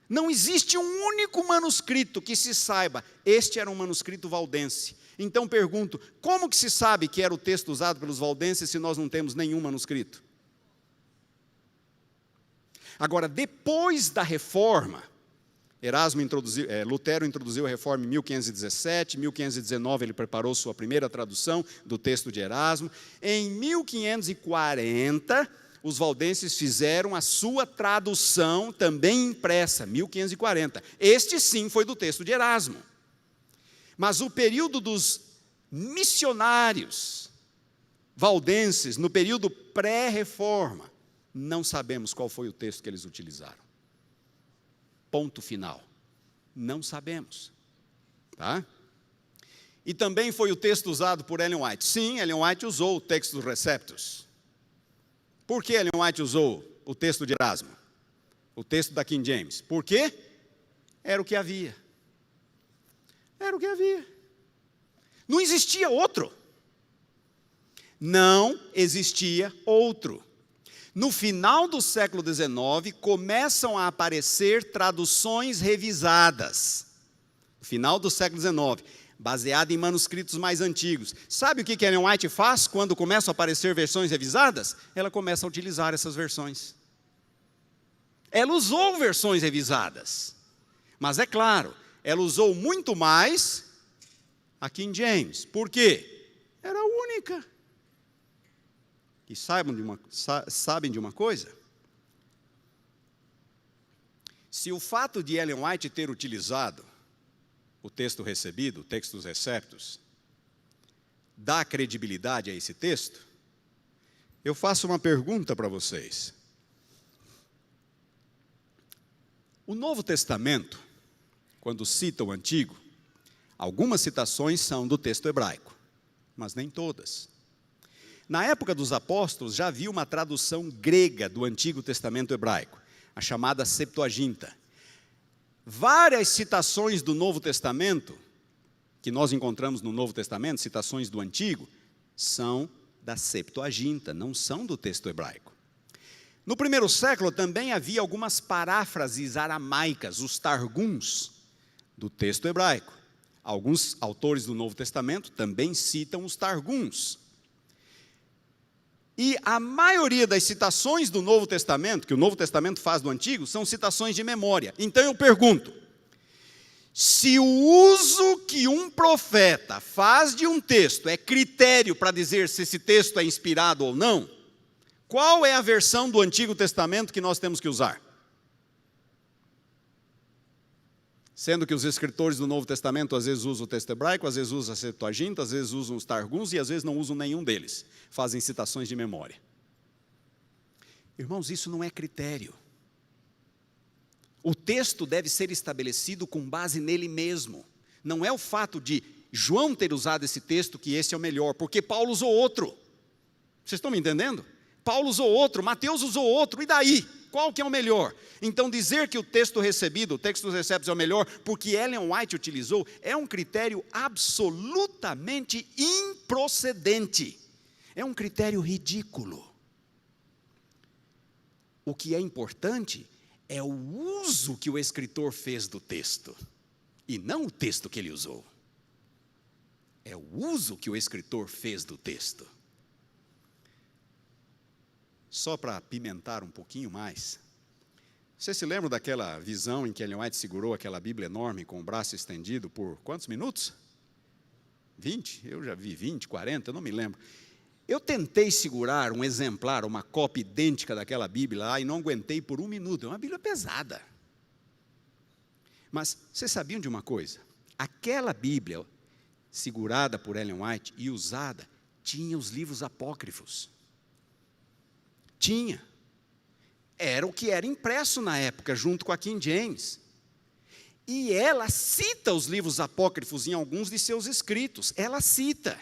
Não existe um único manuscrito que se saiba, este era um manuscrito valdense. Então pergunto, como que se sabe que era o texto usado pelos valdenses se nós não temos nenhum manuscrito? Agora, depois da Reforma, Lutero introduziu a Reforma em 1517, em 1519 ele preparou sua primeira tradução do texto de Erasmo. Em 1540, os valdenses fizeram a sua tradução também impressa, 1540. Este sim foi do texto de Erasmo. Mas o período dos missionários valdenses, no período pré-reforma, não sabemos qual foi o texto que eles utilizaram. Ponto final. Não sabemos. Tá? E também foi o texto usado por Ellen White. Sim, Ellen White usou o texto dos Receptus. Por que Ellen White usou o texto de Erasmo? O texto da King James? Por quê? Era o que havia. Era o que havia. Não existia outro. Não existia outro. No final do século XIX, começam a aparecer traduções revisadas. No final do século XIX, baseado em manuscritos mais antigos. Sabe o que Ellen White faz quando começam a aparecer versões revisadas? Ela começa a utilizar essas versões. Ela usou versões revisadas. Mas é claro, ela usou muito mais a King James. Por quê? Era a única. E sabem de uma coisa? Se o fato de Ellen White ter utilizado o texto recebido, o texto dos Receptus, dá credibilidade a esse texto, eu faço uma pergunta para vocês. O Novo Testamento, quando cita o Antigo, algumas citações são do texto hebraico, mas nem todas. Na época dos apóstolos, já havia uma tradução grega do Antigo Testamento hebraico, a chamada Septuaginta. Várias citações do Novo Testamento, que nós encontramos no Novo Testamento, citações do Antigo, são da Septuaginta, não são do texto hebraico. No primeiro século também havia algumas paráfrases aramaicas, os targums, do texto hebraico. Alguns autores do Novo Testamento também citam os targums. E a maioria das citações do Novo Testamento, que o Novo Testamento faz do Antigo, são citações de memória. Então eu pergunto, se o uso que um profeta faz de um texto é critério para dizer se esse texto é inspirado ou não, qual é a versão do Antigo Testamento que nós temos que usar? Sendo que os escritores do Novo Testamento às vezes usam o texto hebraico, às vezes usam a Septuaginta, às vezes usam os Targums e às vezes não usam nenhum deles. Fazem citações de memória. Irmãos, isso não é critério. O texto deve ser estabelecido com base nele mesmo. Não é o fato de João ter usado esse texto que esse é o melhor, porque Paulo usou outro. Vocês estão me entendendo? Paulo usou outro, Mateus usou outro, e daí? Qual que é o melhor? Então, dizer que o texto recebido, o texto dos receptos é o melhor, porque Ellen White utilizou, é um critério absolutamente improcedente. É um critério ridículo. O que é importante é o uso que o escritor fez do texto, e não o texto que ele usou. É o uso que o escritor fez do texto. Só para apimentar um pouquinho mais, você se lembra daquela visão em que Ellen White segurou aquela Bíblia enorme com o braço estendido por quantos minutos? 20? Eu já vi 20, 40, eu não me lembro. Eu tentei segurar um exemplar, uma cópia idêntica daquela Bíblia lá, e não aguentei por 1 minuto. É uma Bíblia pesada. Mas vocês sabiam de uma coisa? Aquela Bíblia, segurada por Ellen White e usada, tinha os livros apócrifos. Tinha. Era o que era impresso na época, junto com a King James. E ela cita os livros apócrifos em alguns de seus escritos. Ela cita.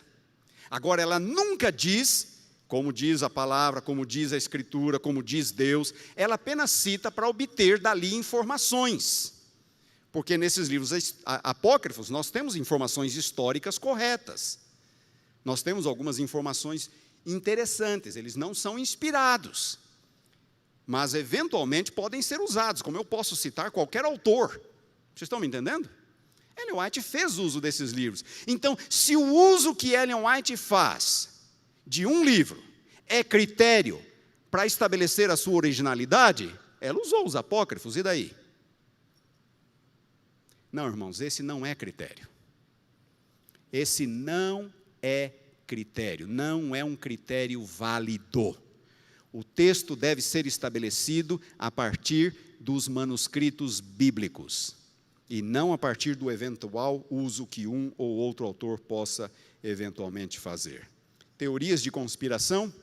Agora, ela nunca diz, como diz a palavra, como diz a Escritura, como diz Deus. Ela apenas cita para obter dali informações. Porque nesses livros apócrifos nós temos informações históricas corretas. Nós temos algumas informações interessantes, eles não são inspirados, mas eventualmente podem ser usados, como eu posso citar qualquer autor. Vocês estão me entendendo? Ellen White fez uso desses livros. Então, se o uso que Ellen White faz de um livro é critério para estabelecer a sua originalidade, ela usou os apócrifos, e daí? Não, irmãos, esse não é critério. Esse não é critério, não é um critério válido. O texto deve ser estabelecido a partir dos manuscritos bíblicos, e não a partir do eventual uso que um ou outro autor possa eventualmente fazer. Teorias de conspiração.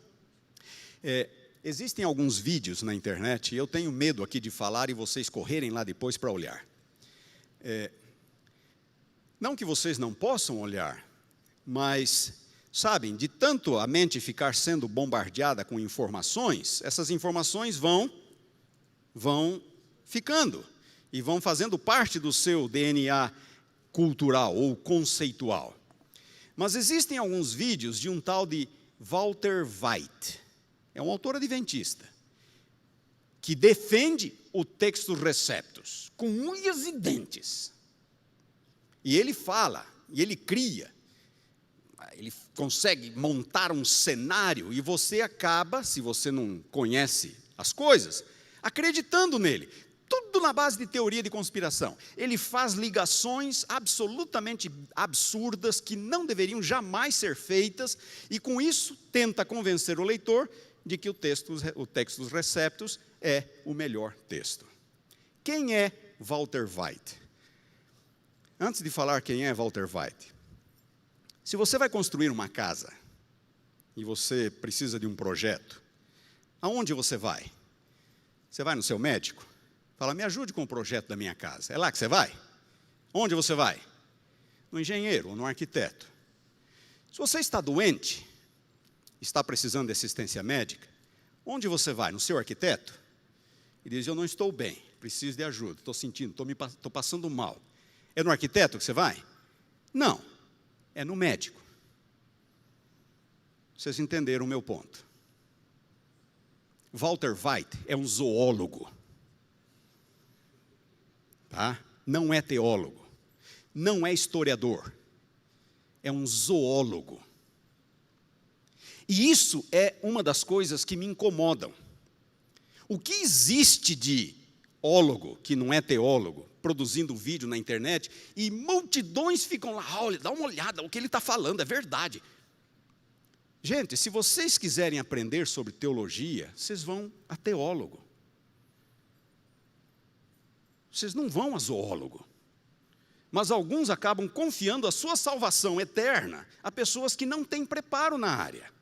Existem alguns vídeos na internet, e eu tenho medo aqui de falar e vocês correrem lá depois para olhar. Não que vocês não possam olhar, mas, sabem, de tanto a mente ficar sendo bombardeada com informações, essas informações vão ficando e vão fazendo parte do seu DNA cultural ou conceitual. Mas existem alguns vídeos de um tal de Walter White, é um autor adventista, que defende o textus receptus, com unhas e dentes. E ele fala, e ele cria, ele consegue montar um cenário, e você acaba, se você não conhece as coisas, acreditando nele. Tudo na base de teoria de conspiração. Ele faz ligações absolutamente absurdas, que não deveriam jamais ser feitas, e com isso tenta convencer o leitor de que o textus receptus é o melhor texto. Quem é Walter White? Antes de falar quem é Walter White, se você vai construir uma casa e você precisa de um projeto, aonde você vai? Você vai no seu médico? Fala, me ajude com o projeto da minha casa. É lá que você vai? Onde você vai? No engenheiro ou no arquiteto. Se você está doente, está precisando de assistência médica, onde você vai? No seu arquiteto? E diz, eu não estou bem, preciso de ajuda, estou sentindo, estou passando mal. É no arquiteto que você vai? Não, é no médico. Vocês entenderam o meu ponto. Walter White é um zoólogo. Tá? Não é teólogo, não é historiador, é um zoólogo. E isso é uma das coisas que me incomodam. O que existe de ólogo, que não é teólogo, produzindo vídeo na internet, e multidões ficam lá, olha, dá uma olhada, o que ele está falando é verdade. Gente, se vocês quiserem aprender sobre teologia, vocês vão a teólogo. Vocês não vão a zoólogo. Mas alguns acabam confiando a sua salvação eterna a pessoas que não têm preparo na área.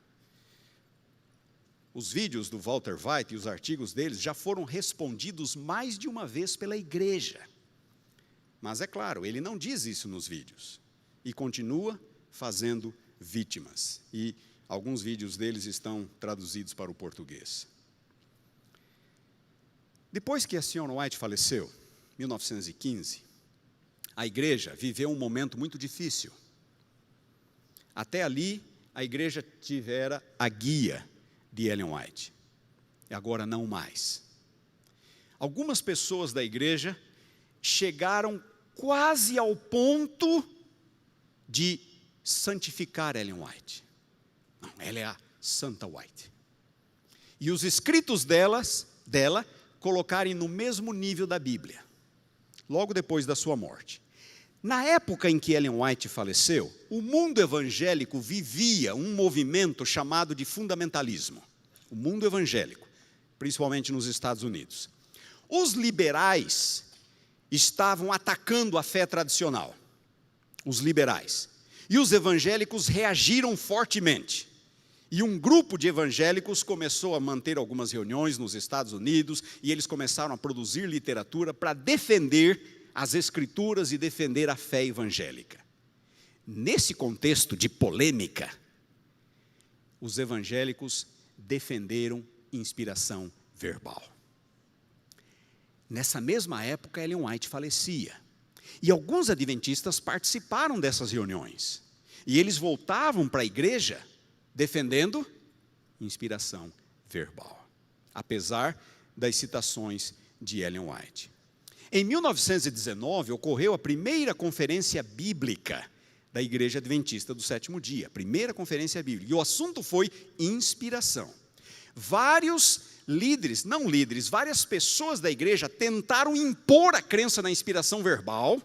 Os vídeos do Walter White e os artigos deles já foram respondidos mais de uma vez pela igreja. Mas é claro, ele não diz isso nos vídeos. E continua fazendo vítimas. E alguns vídeos deles estão traduzidos para o português. Depois que a senhora White faleceu, em 1915, a igreja viveu um momento muito difícil. Até ali, a igreja tivera a guia de Ellen White. E agora não mais. Algumas pessoas da igreja chegaram quase ao ponto de santificar Ellen White. Não, ela é a Santa White. E os escritos dela colocarem no mesmo nível da Bíblia, logo depois da sua morte. Na época em que Ellen White faleceu, o mundo evangélico vivia um movimento chamado de fundamentalismo. O mundo evangélico, principalmente nos Estados Unidos. Os liberais estavam atacando a fé tradicional. Os liberais. E os evangélicos reagiram fortemente. E um grupo de evangélicos começou a manter algumas reuniões nos Estados Unidos, e eles começaram a produzir literatura para defender as Escrituras e defender a fé evangélica. Nesse contexto de polêmica, os evangélicos defenderam inspiração verbal. Nessa mesma época, Ellen White falecia. E alguns adventistas participaram dessas reuniões. E eles voltavam para a igreja defendendo inspiração verbal, apesar das citações de Ellen White. Em 1919, ocorreu a primeira conferência bíblica da Igreja Adventista do Sétimo Dia, primeira conferência bíblica, e o assunto foi inspiração. Vários várias pessoas da igreja tentaram impor a crença na inspiração verbal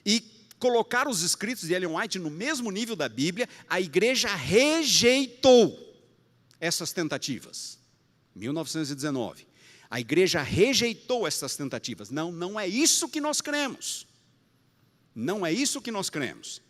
e colocar os escritos de Ellen White no mesmo nível da Bíblia. A igreja rejeitou essas tentativas. 1919. A igreja rejeitou essas tentativas. Não é isso que nós cremos. Não é isso que nós cremos.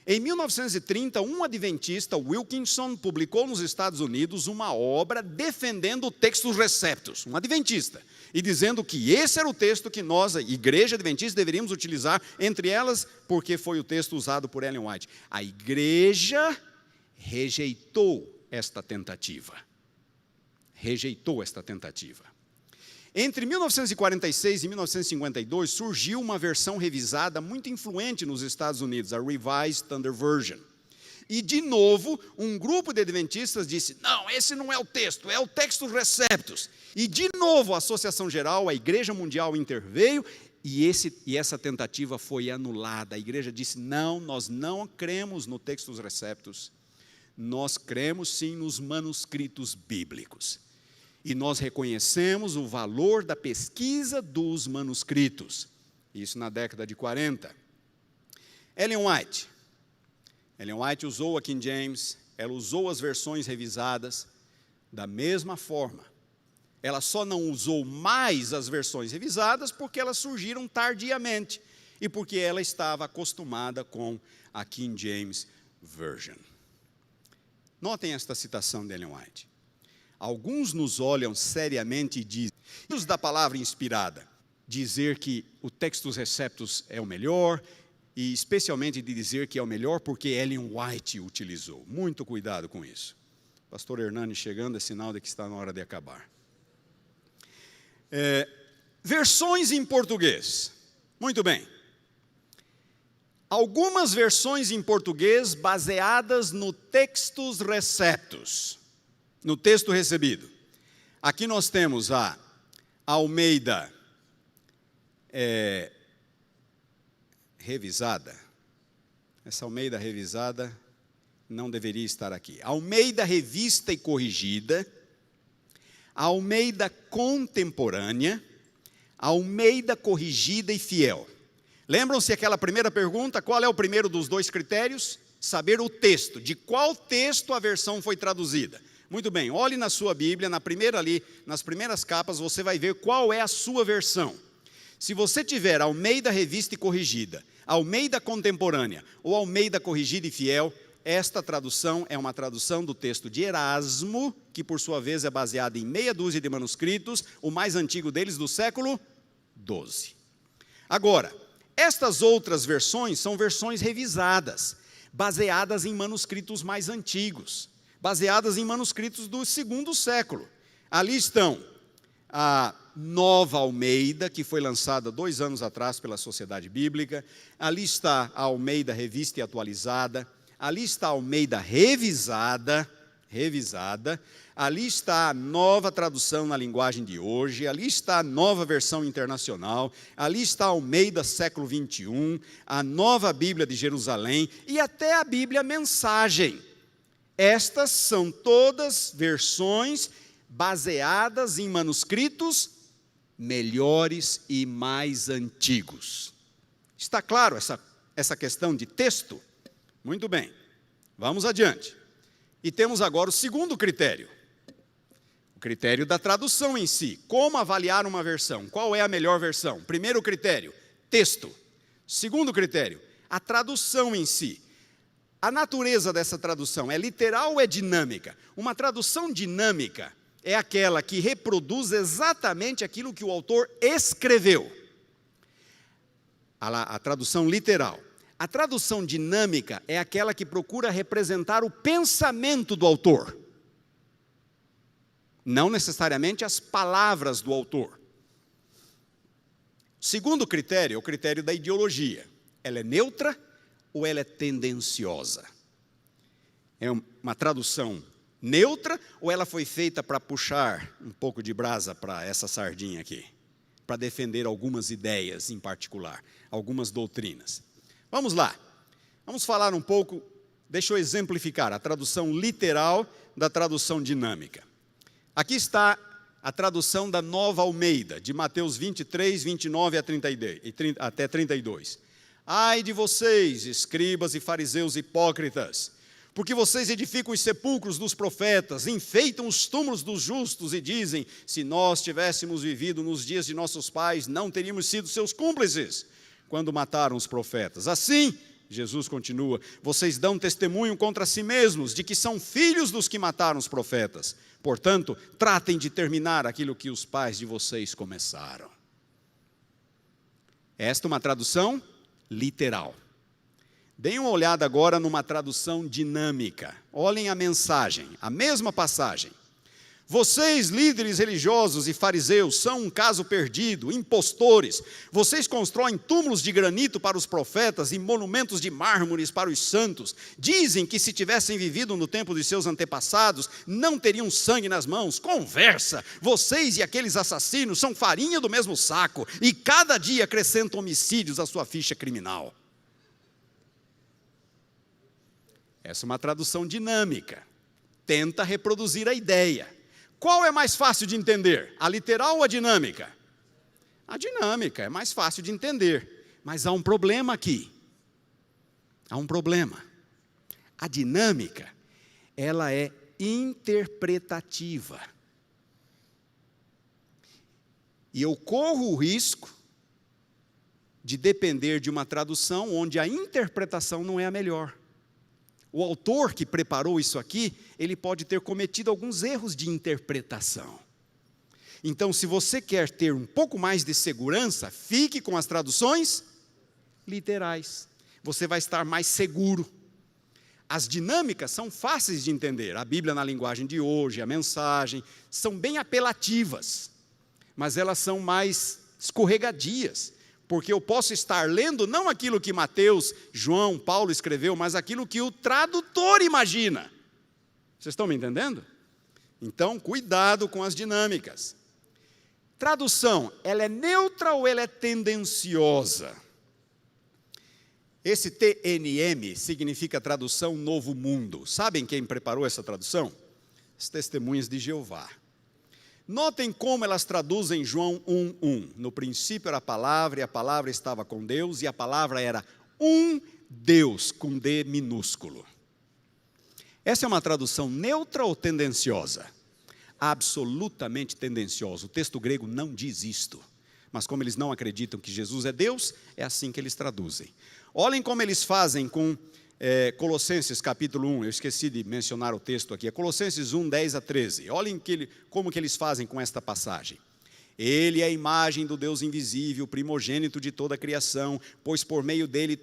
Em 1930, um adventista, Wilkinson, publicou nos Estados Unidos uma obra defendendo o Textus Receptus, um adventista, e dizendo que esse era o texto que nós, a igreja adventista, deveríamos utilizar, entre elas, porque foi o texto usado por Ellen White. A igreja rejeitou esta tentativa. Rejeitou esta tentativa. Entre 1946 e 1952, surgiu uma versão revisada muito influente nos Estados Unidos, a Revised Standard Version. E, de novo, um grupo de adventistas disse, não, esse não é o texto, é o Textus Receptus. E, de novo, a Associação Geral, a Igreja Mundial interveio, e essa tentativa foi anulada. A igreja disse, não, nós não cremos no Textus Receptus, nós cremos sim nos manuscritos bíblicos. E nós reconhecemos o valor da pesquisa dos manuscritos. Isso na década de 40. Ellen White usou a King James, ela usou as versões revisadas da mesma forma. Ela só não usou mais as versões revisadas porque elas surgiram tardiamente e porque ela estava acostumada com a King James Version. Notem esta citação de Ellen White. Alguns nos olham seriamente e dizem, os da palavra inspirada, dizer que o Textus Receptus é o melhor, e especialmente de dizer que é o melhor porque Ellen White utilizou. Muito cuidado com isso. Pastor Hernani chegando é sinal de que está na hora de acabar. Versões em português. Muito bem. Algumas versões em português baseadas no Textus Receptus. No texto recebido. Aqui nós temos a Almeida revisada. Essa Almeida revisada não deveria estar aqui. Almeida revista e corrigida. Almeida contemporânea. Almeida corrigida e fiel. Lembram-se aquela primeira pergunta? Qual é o primeiro dos dois critérios? Saber o texto. De qual texto a versão foi traduzida? Muito bem, olhe na sua Bíblia, nas primeiras capas, você vai ver qual é a sua versão. Se você tiver Almeida Revista e Corrigida, Almeida Contemporânea ou Almeida Corrigida e Fiel, esta tradução é uma tradução do texto de Erasmo, que por sua vez é baseada em meia dúzia de manuscritos, o mais antigo deles do século XII. Agora, estas outras versões são versões revisadas, baseadas em manuscritos mais antigos. Baseadas em manuscritos do segundo século. Ali estão a Nova Almeida, que foi lançada 2 anos atrás pela Sociedade Bíblica. Ali está a Almeida Revista e Atualizada. Ali está a Almeida Revisada. Ali está a nova tradução na linguagem de hoje. Ali está a nova versão internacional. Ali está a Almeida século 21, a nova Bíblia de Jerusalém e até a Bíblia Mensagem. Estas são todas versões baseadas em manuscritos melhores e mais antigos. Está claro essa questão de texto? Muito bem, vamos adiante. E temos agora o segundo critério, o critério da tradução em si. Como avaliar uma versão? Qual é a melhor versão? Primeiro critério, texto. Segundo critério, a tradução em si. A natureza dessa tradução é literal ou é dinâmica? Uma tradução dinâmica é aquela que reproduz exatamente aquilo que o autor escreveu. A tradução literal. A tradução dinâmica é aquela que procura representar o pensamento do autor, não necessariamente as palavras do autor. O segundo critério é o critério da ideologia. Ela é neutra ou ela é tendenciosa? É uma tradução neutra ou ela foi feita para puxar um pouco de brasa para essa sardinha aqui? Para defender algumas ideias em particular, algumas doutrinas. Vamos lá, vamos falar um pouco, deixa eu exemplificar a tradução literal da tradução dinâmica. Aqui está a tradução da Nova Almeida, de Mateus 23, 29 até 32. Ai de vocês, escribas e fariseus hipócritas, porque vocês edificam os sepulcros dos profetas, enfeitam os túmulos dos justos e dizem, se nós tivéssemos vivido nos dias de nossos pais, não teríamos sido seus cúmplices quando mataram os profetas. Assim, Jesus continua, vocês dão testemunho contra si mesmos de que são filhos dos que mataram os profetas. Portanto, tratem de terminar aquilo que os pais de vocês começaram. Esta é uma tradução literal. Deem uma olhada agora numa tradução dinâmica. Olhem a mensagem, a mesma passagem. Vocês, líderes religiosos e fariseus, são um caso perdido, impostores. Vocês constroem túmulos de granito para os profetas e monumentos de mármores para os santos. Dizem que se tivessem vivido no tempo de seus antepassados, não teriam sangue nas mãos. Conversa! Vocês e aqueles assassinos são farinha do mesmo saco e cada dia acrescentam homicídios à sua ficha criminal. Essa é uma tradução dinâmica. Tenta reproduzir a ideia. Qual é mais fácil de entender? A literal ou a dinâmica? A dinâmica é mais fácil de entender. Mas há um problema aqui. Há um problema. A dinâmica, ela é interpretativa. E eu corro o risco de depender de uma tradução onde a interpretação não é a melhor. O autor que preparou isso aqui, ele pode ter cometido alguns erros de interpretação. Então, se você quer ter um pouco mais de segurança, fique com as traduções literais. Você vai estar mais seguro. As dinâmicas são fáceis de entender. A Bíblia na linguagem de hoje, a mensagem, são bem apelativas. Mas elas são mais escorregadias. Porque eu posso estar lendo não aquilo que Mateus, João, Paulo escreveu, mas aquilo que o tradutor imagina. Vocês estão me entendendo? Então, cuidado com as dinâmicas. Tradução, ela é neutra ou ela é tendenciosa? Esse TNM significa tradução Novo Mundo. Sabem quem preparou essa tradução? As Testemunhas de Jeová. Notem como elas traduzem João 1:1. No princípio era a palavra, e a palavra estava com Deus, e a palavra era um Deus, com D minúsculo. Essa é uma tradução neutra ou tendenciosa? Absolutamente tendenciosa. O texto grego não diz isto. Mas como eles não acreditam que Jesus é Deus, é assim que eles traduzem. Olhem como eles fazem com Colossenses capítulo 1, eu esqueci de mencionar o texto aqui, é Colossenses 1, 10 a 13. Olhem como que eles fazem com esta passagem. Ele é a imagem do Deus invisível, primogênito de toda a criação, pois por meio dele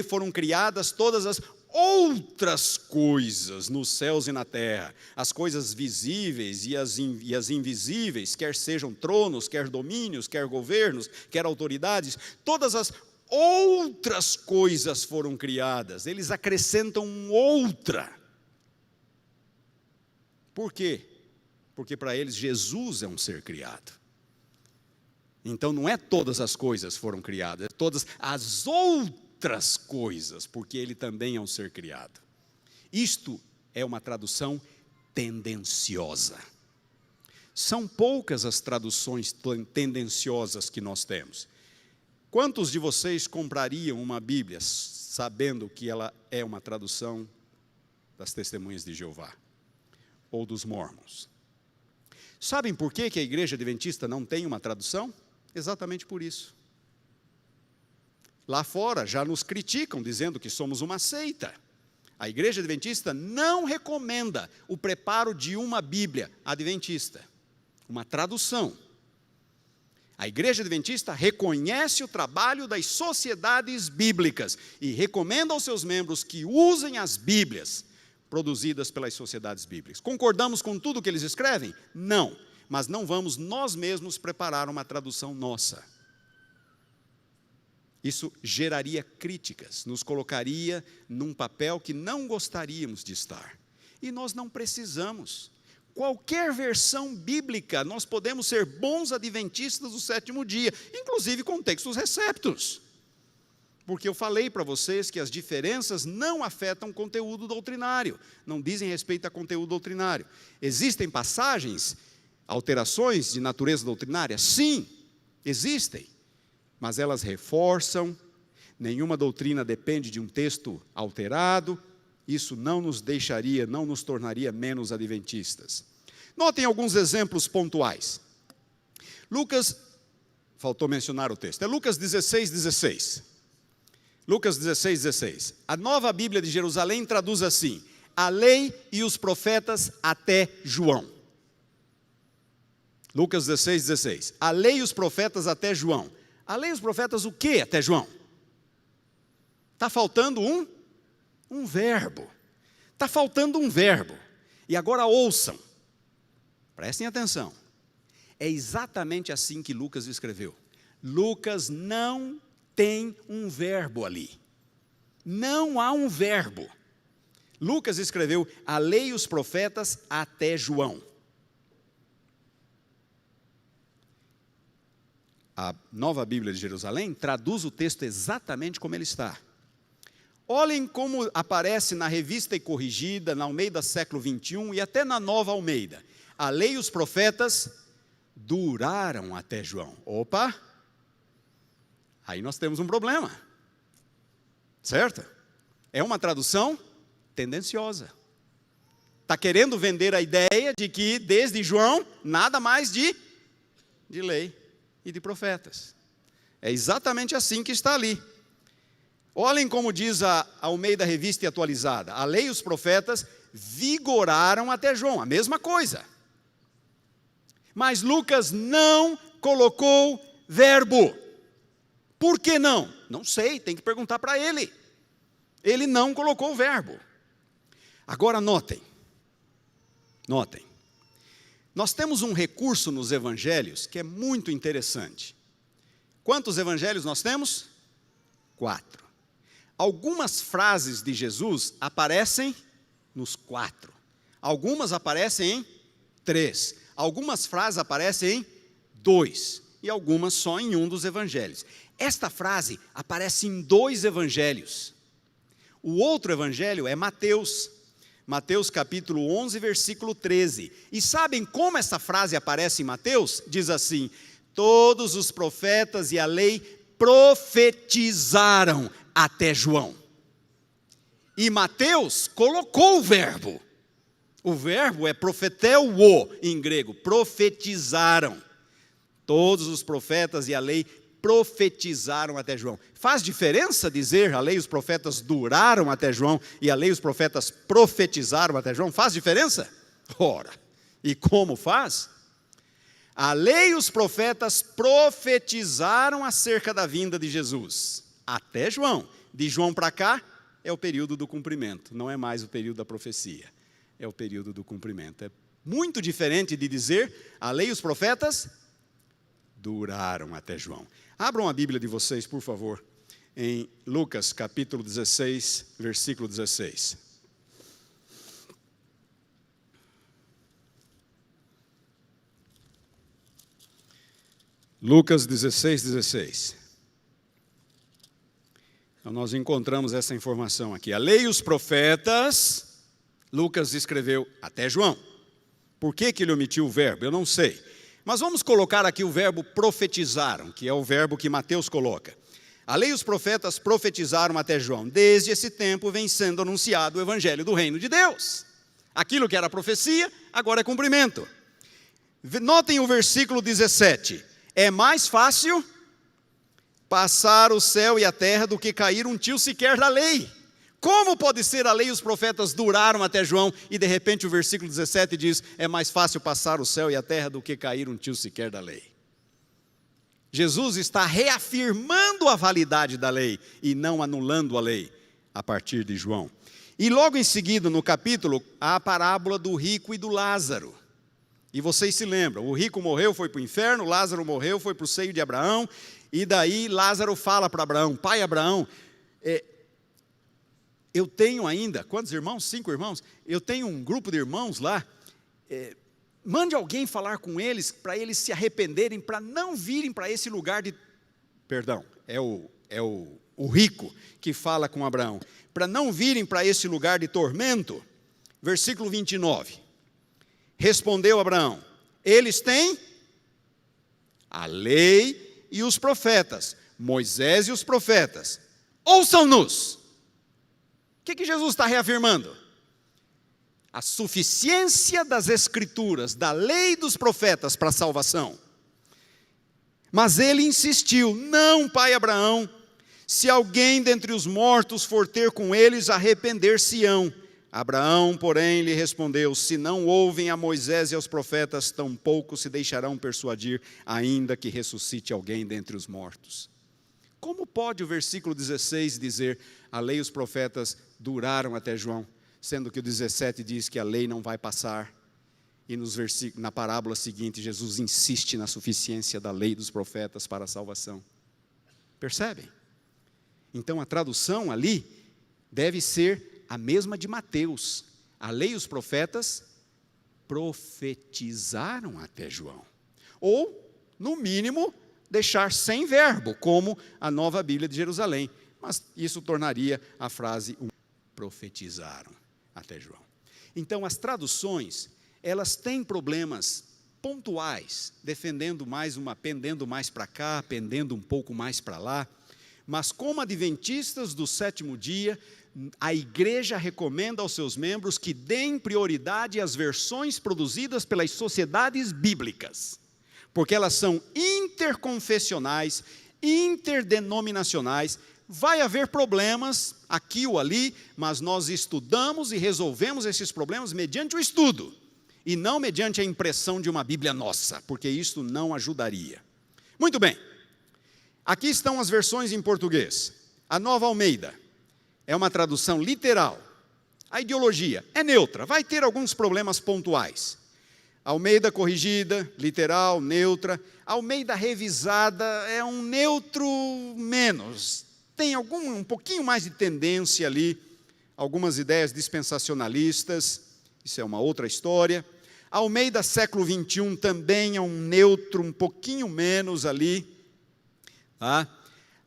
foram criadas todas as outras coisas nos céus e na terra, as coisas visíveis e as invisíveis, quer sejam tronos, quer domínios, quer governos, quer autoridades, todas as outras coisas foram criadas. Eles acrescentam outra. Por quê? Porque para eles Jesus é um ser criado. Então não é todas as coisas foram criadas, é todas as outras coisas, porque ele também é um ser criado. Isto é uma tradução tendenciosa. São poucas as traduções tendenciosas que nós temos. Quantos de vocês comprariam uma Bíblia sabendo que ela é uma tradução das Testemunhas de Jeová ou dos Mormons? Sabem por que a Igreja Adventista não tem uma tradução? Exatamente por isso. Lá fora já nos criticam, dizendo que somos uma seita. A Igreja Adventista não recomenda o preparo de uma Bíblia adventista, uma tradução. A Igreja Adventista reconhece o trabalho das sociedades bíblicas e recomenda aos seus membros que usem as Bíblias produzidas pelas sociedades bíblicas. Concordamos com tudo que eles escrevem? Não. Mas não vamos nós mesmos preparar uma tradução nossa. Isso geraria críticas, nos colocaria num papel que não gostaríamos de estar. E nós não precisamos. Qualquer versão bíblica, nós podemos ser bons adventistas do sétimo dia, inclusive com textos receptos. Porque eu falei para vocês que as diferenças não afetam conteúdo doutrinário, não dizem respeito a conteúdo doutrinário. Existem passagens, alterações de natureza doutrinária? Sim, existem, mas elas reforçam, nenhuma doutrina depende de um texto alterado, isso não nos deixaria, não nos tornaria menos adventistas. Notem alguns exemplos pontuais. Lucas, faltou mencionar o texto, é Lucas 16:16. Lucas 16:16. A Nova Bíblia de Jerusalém traduz assim: a lei e os profetas até João. Lucas 16:16. A lei e os profetas até João. A lei e os profetas o quê até João? Está faltando um verbo. Está faltando um verbo. E agora ouçam. Prestem atenção. É exatamente assim que Lucas escreveu. Lucas não tem um verbo ali. Não há um verbo. Lucas escreveu a lei e os profetas até João. A Nova Bíblia de Jerusalém traduz o texto exatamente como ele está. Olhem como aparece na Revista e Corrigida, na Almeida século 21 e até na Nova Almeida. A lei e os profetas duraram até João. Opa! Aí nós temos um problema. Certo? É uma tradução tendenciosa. Está querendo vender a ideia de que desde João, nada mais de lei e de profetas. É exatamente assim que está ali. Olhem como diz a Almeida Revista e Atualizada. A lei e os profetas vigoraram até João, a mesma coisa. Mas Lucas não colocou verbo. Por que não? Não sei, tem que perguntar para ele. Ele não colocou o verbo. Agora notem. Nós temos um recurso nos evangelhos que é muito interessante. Quantos evangelhos nós temos? 4. Algumas frases de Jesus aparecem nos 4. Algumas aparecem em 3. Algumas frases aparecem em 2. E algumas só em um dos evangelhos. Esta frase aparece em 2 evangelhos. O outro evangelho é Mateus. Mateus capítulo 11, versículo 13. E sabem como essa frase aparece em Mateus? Diz assim: todos os profetas e a lei profetizaram até João. E Mateus colocou o verbo. O verbo é profeteuo em grego, profetizaram. Todos os profetas e a lei profetizaram até João. Faz diferença dizer a lei e os profetas duraram até João e a lei e os profetas profetizaram até João? Faz diferença? Ora, e como faz? A lei e os profetas profetizaram acerca da vinda de Jesus até João. De João para cá é o período do cumprimento, não é mais o período da profecia, é o período do cumprimento. É muito diferente de dizer, a lei e os profetas duraram até João. Abram a Bíblia de vocês, por favor, em Lucas capítulo 16, versículo 16. Lucas 16, 16. Então, nós encontramos essa informação aqui. A lei e os profetas, Lucas escreveu até João. Por que ele omitiu o verbo? Eu não sei. Mas vamos colocar aqui o verbo profetizaram, que é o verbo que Mateus coloca. A lei e os profetas profetizaram até João. Desde esse tempo vem sendo anunciado o evangelho do reino de Deus. Aquilo que era profecia, agora é cumprimento. Notem o versículo 17. É mais fácil passar o céu e a terra do que cair um tio sequer da lei. Como pode ser a lei e os profetas duraram até João e de repente o versículo 17 diz, é mais fácil passar o céu e a terra do que cair um tio sequer da lei. Jesus está reafirmando a validade da lei e não anulando a lei a partir de João. E logo em seguida no capítulo há a parábola do rico e do Lázaro. E vocês se lembram, o rico morreu, foi para o inferno, Lázaro morreu, foi para o seio de Abraão, e daí Lázaro fala para Abraão, pai Abraão, eu tenho ainda, quantos irmãos? 5 irmãos? Eu tenho um grupo de irmãos lá, mande alguém falar com eles, para eles se arrependerem, para não virem para esse lugar de... Perdão, é o rico que fala com Abraão, para não virem para esse lugar de tormento. Versículo 29. Respondeu Abraão, eles têm a lei e os profetas, Moisés e os profetas, ouçam-nos. O que Jesus está reafirmando? A suficiência das escrituras, da lei e dos profetas para a salvação. Mas ele insistiu, não, pai Abraão, se alguém dentre os mortos for ter com eles, arrepender-se-ão. Abraão, porém, lhe respondeu, se não ouvem a Moisés e aos profetas, tampouco se deixarão persuadir, ainda que ressuscite alguém dentre os mortos. Como pode o versículo 16 dizer, a lei e os profetas duraram até João, sendo que o 17 diz que a lei não vai passar, e na parábola seguinte, Jesus insiste na suficiência da lei e dos profetas para a salvação. Percebem? Então a tradução ali deve ser a mesma de Mateus, a lei e os profetas profetizaram até João. Ou, no mínimo, deixar sem verbo, como a Nova Bíblia de Jerusalém. Mas isso tornaria a frase, profetizaram até João. Então, as traduções, elas têm problemas pontuais, pendendo mais para cá, pendendo um pouco mais para lá. Mas como adventistas do sétimo dia, a igreja recomenda aos seus membros que deem prioridade às versões produzidas pelas sociedades bíblicas, porque elas são interconfessionais, interdenominacionais. Vai haver problemas aqui ou ali, mas nós estudamos e resolvemos esses problemas mediante o estudo, e não mediante a impressão de uma Bíblia nossa, porque isso não ajudaria. Muito bem, aqui estão as versões em português. A Nova Almeida é uma tradução literal. A ideologia é neutra, vai ter alguns problemas pontuais. Almeida corrigida, literal, neutra. Almeida revisada é um neutro menos. Tem um pouquinho mais de tendência ali, algumas ideias dispensacionalistas, isso é uma outra história. Almeida século 21 também é um neutro um pouquinho menos ali, tá?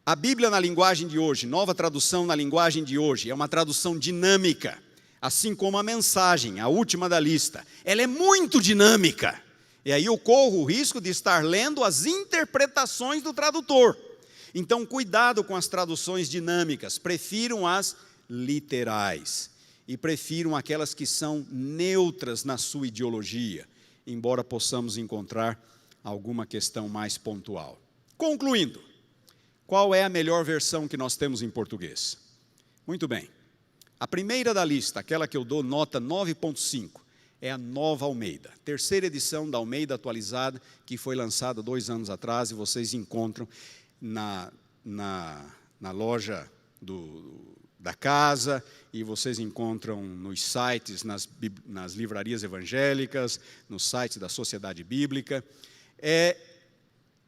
A Bíblia na linguagem de hoje, nova tradução na linguagem de hoje, é uma tradução dinâmica, assim como a mensagem, a última da lista. Ela é muito dinâmica, e aí eu corro o risco de estar lendo as interpretações do tradutor. Então, cuidado com as traduções dinâmicas, prefiram as literais, e prefiram aquelas que são neutras na sua ideologia, embora possamos encontrar alguma questão mais pontual. Concluindo, qual é a melhor versão que nós temos em português? Muito bem. A primeira da lista, aquela que eu dou nota 9.5, é a Nova Almeida. Terceira edição da Almeida atualizada, que foi lançada 2 anos atrás, e vocês encontram na loja da casa, e vocês encontram nos sites, nas livrarias evangélicas, no site da Sociedade Bíblica. É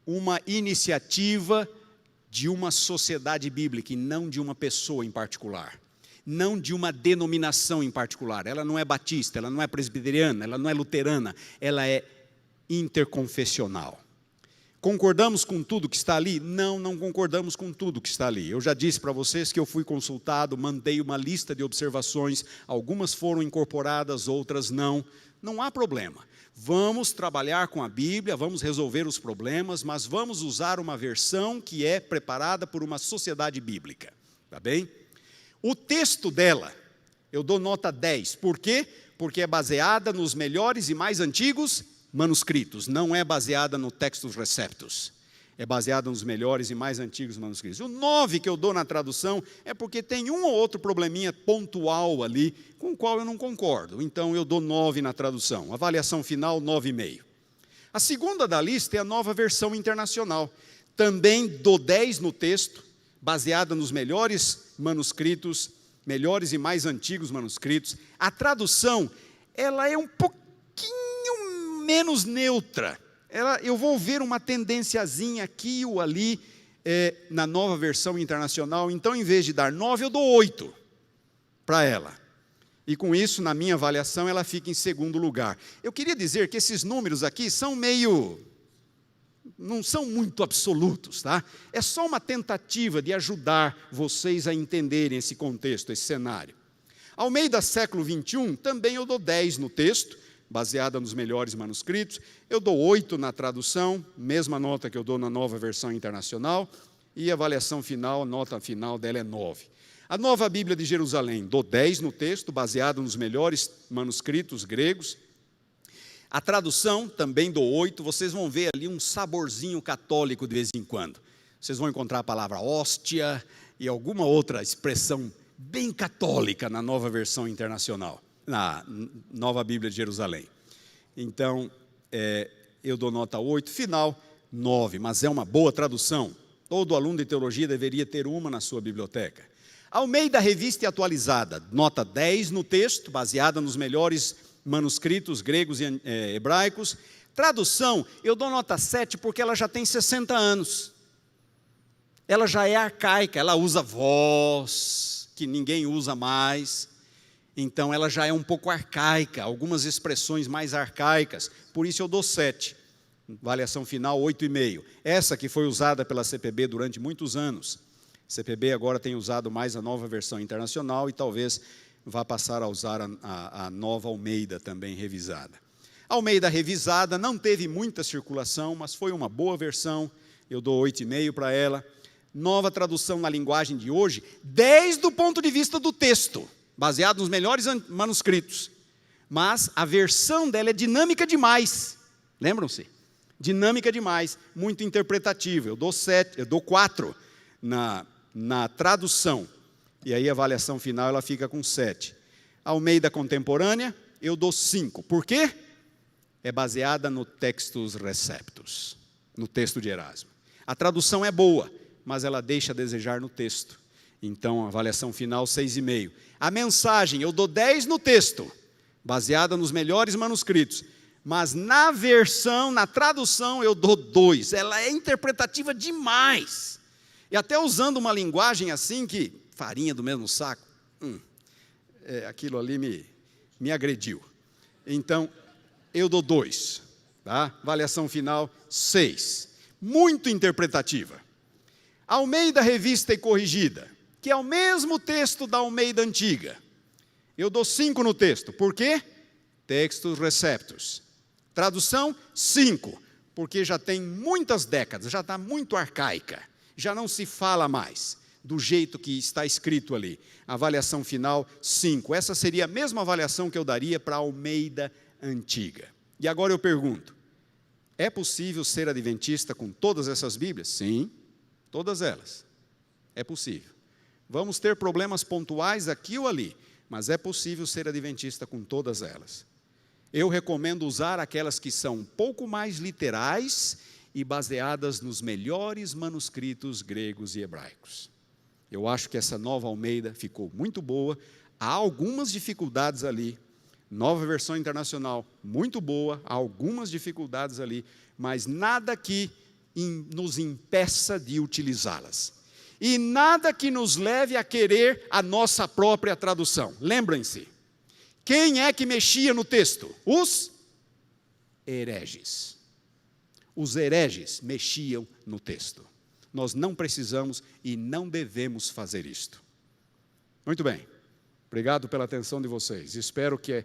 uma iniciativa de uma sociedade bíblica e não de uma pessoa em particular, não de uma denominação em particular. Ela não é batista, ela não é presbiteriana, ela não é luterana, ela é interconfessional. Concordamos com tudo que está ali? Não, não concordamos com tudo que está ali. Eu já disse para vocês que eu fui consultado, mandei uma lista de observações, algumas foram incorporadas, outras não. Não há problema. Vamos trabalhar com a Bíblia, vamos resolver os problemas, mas vamos usar uma versão que é preparada por uma sociedade bíblica. Tá bem? O texto dela, eu dou nota 10. Por quê? Porque é baseada nos melhores e mais antigos manuscritos, não é baseada no Textus Receptus, é baseada nos melhores e mais antigos manuscritos. O 9 que eu dou na tradução é porque tem um ou outro probleminha pontual ali, com o qual eu não concordo, então eu dou 9 na tradução, avaliação final 9,5. A segunda da lista é a Nova Versão Internacional, também dou 10 no texto, baseada nos melhores manuscritos, melhores e mais antigos manuscritos. A tradução, ela é um pouquinho menos neutra. Eu vou ver uma tendenciazinha aqui ou ali na Nova Versão Internacional, então em vez de dar 9, eu dou 8 para ela. E com isso, na minha avaliação, ela fica em segundo lugar. Eu queria dizer que esses números aqui são não são muito absolutos, tá? É só uma tentativa de ajudar vocês a entenderem esse contexto, esse cenário. Almeida século 21, também eu dou 10 no texto, baseada nos melhores manuscritos. Eu dou 8 na tradução, mesma nota que eu dou na Nova Versão Internacional, e a avaliação final, a nota final dela é 9. A Nova Bíblia de Jerusalém, dou 10 no texto, baseado nos melhores manuscritos gregos. A tradução, também dou 8, vocês vão ver ali um saborzinho católico de vez em quando. Vocês vão encontrar a palavra hóstia e alguma outra expressão bem católica na Nova Versão Internacional, na Nova Bíblia de Jerusalém. Então, eu dou nota 8, final 9, mas é uma boa tradução. Todo aluno de teologia deveria ter uma na sua biblioteca. Almeida Revista e Atualizada, nota 10 no texto, baseada nos melhores manuscritos gregos e hebraicos. Tradução, eu dou nota 7 porque ela já tem 60 anos. Ela já é arcaica, ela usa voz, que ninguém usa mais. Então, ela já é um pouco arcaica, algumas expressões mais arcaicas. Por isso, eu dou 7. Avaliação final, 8,5. Essa que foi usada pela CPB durante muitos anos. A CPB agora tem usado mais a Nova Versão Internacional e talvez vá passar a usar a Nova Almeida também revisada. A Almeida revisada não teve muita circulação, mas foi uma boa versão. Eu dou 8,5 para ela. Nova tradução na linguagem de hoje, 10 do ponto de vista do texto, baseado nos melhores manuscritos. Mas a versão dela é dinâmica demais. Lembram-se? Dinâmica demais, muito interpretativa. Eu dou 4 na tradução. E aí a avaliação final ela fica com 7. Almeida contemporânea, eu dou 5. Por quê? É baseada no Textus Receptus, no texto de Erasmo. A tradução é boa, mas ela deixa a desejar no texto. Então, a avaliação final, 6,5. A mensagem, eu dou 10 no texto, baseada nos melhores manuscritos. Mas na versão, na tradução, eu dou 2. Ela é interpretativa demais. E até usando uma linguagem assim que, farinha do mesmo saco, aquilo ali me agrediu. Então, eu dou 2. Tá? Avaliação final, 6. Muito interpretativa. Almeida Revista e Corrigida, que é o mesmo texto da Almeida Antiga. Eu dou 5 no texto. Por quê? Textus Receptus. Tradução, 5, porque já tem muitas décadas, já está muito arcaica, já não se fala mais do jeito que está escrito ali. Avaliação final, 5. Essa seria a mesma avaliação que eu daria para a Almeida Antiga. E agora eu pergunto, é possível ser adventista com todas essas Bíblias? Sim, todas elas. É possível. Vamos ter problemas pontuais aqui ou ali, mas é possível ser adventista com todas elas. Eu recomendo usar aquelas que são um pouco mais literais e baseadas nos melhores manuscritos gregos e hebraicos. Eu acho que essa Nova Almeida ficou muito boa. Há algumas dificuldades ali. Nova Versão Internacional, muito boa. Há algumas dificuldades ali, mas nada que nos impeça de utilizá-las. E nada que nos leve a querer a nossa própria tradução. Lembrem-se, quem é que mexia no texto? Os hereges. Os hereges mexiam no texto. Nós não precisamos e não devemos fazer isto. Muito bem. Obrigado pela atenção de vocês. Espero que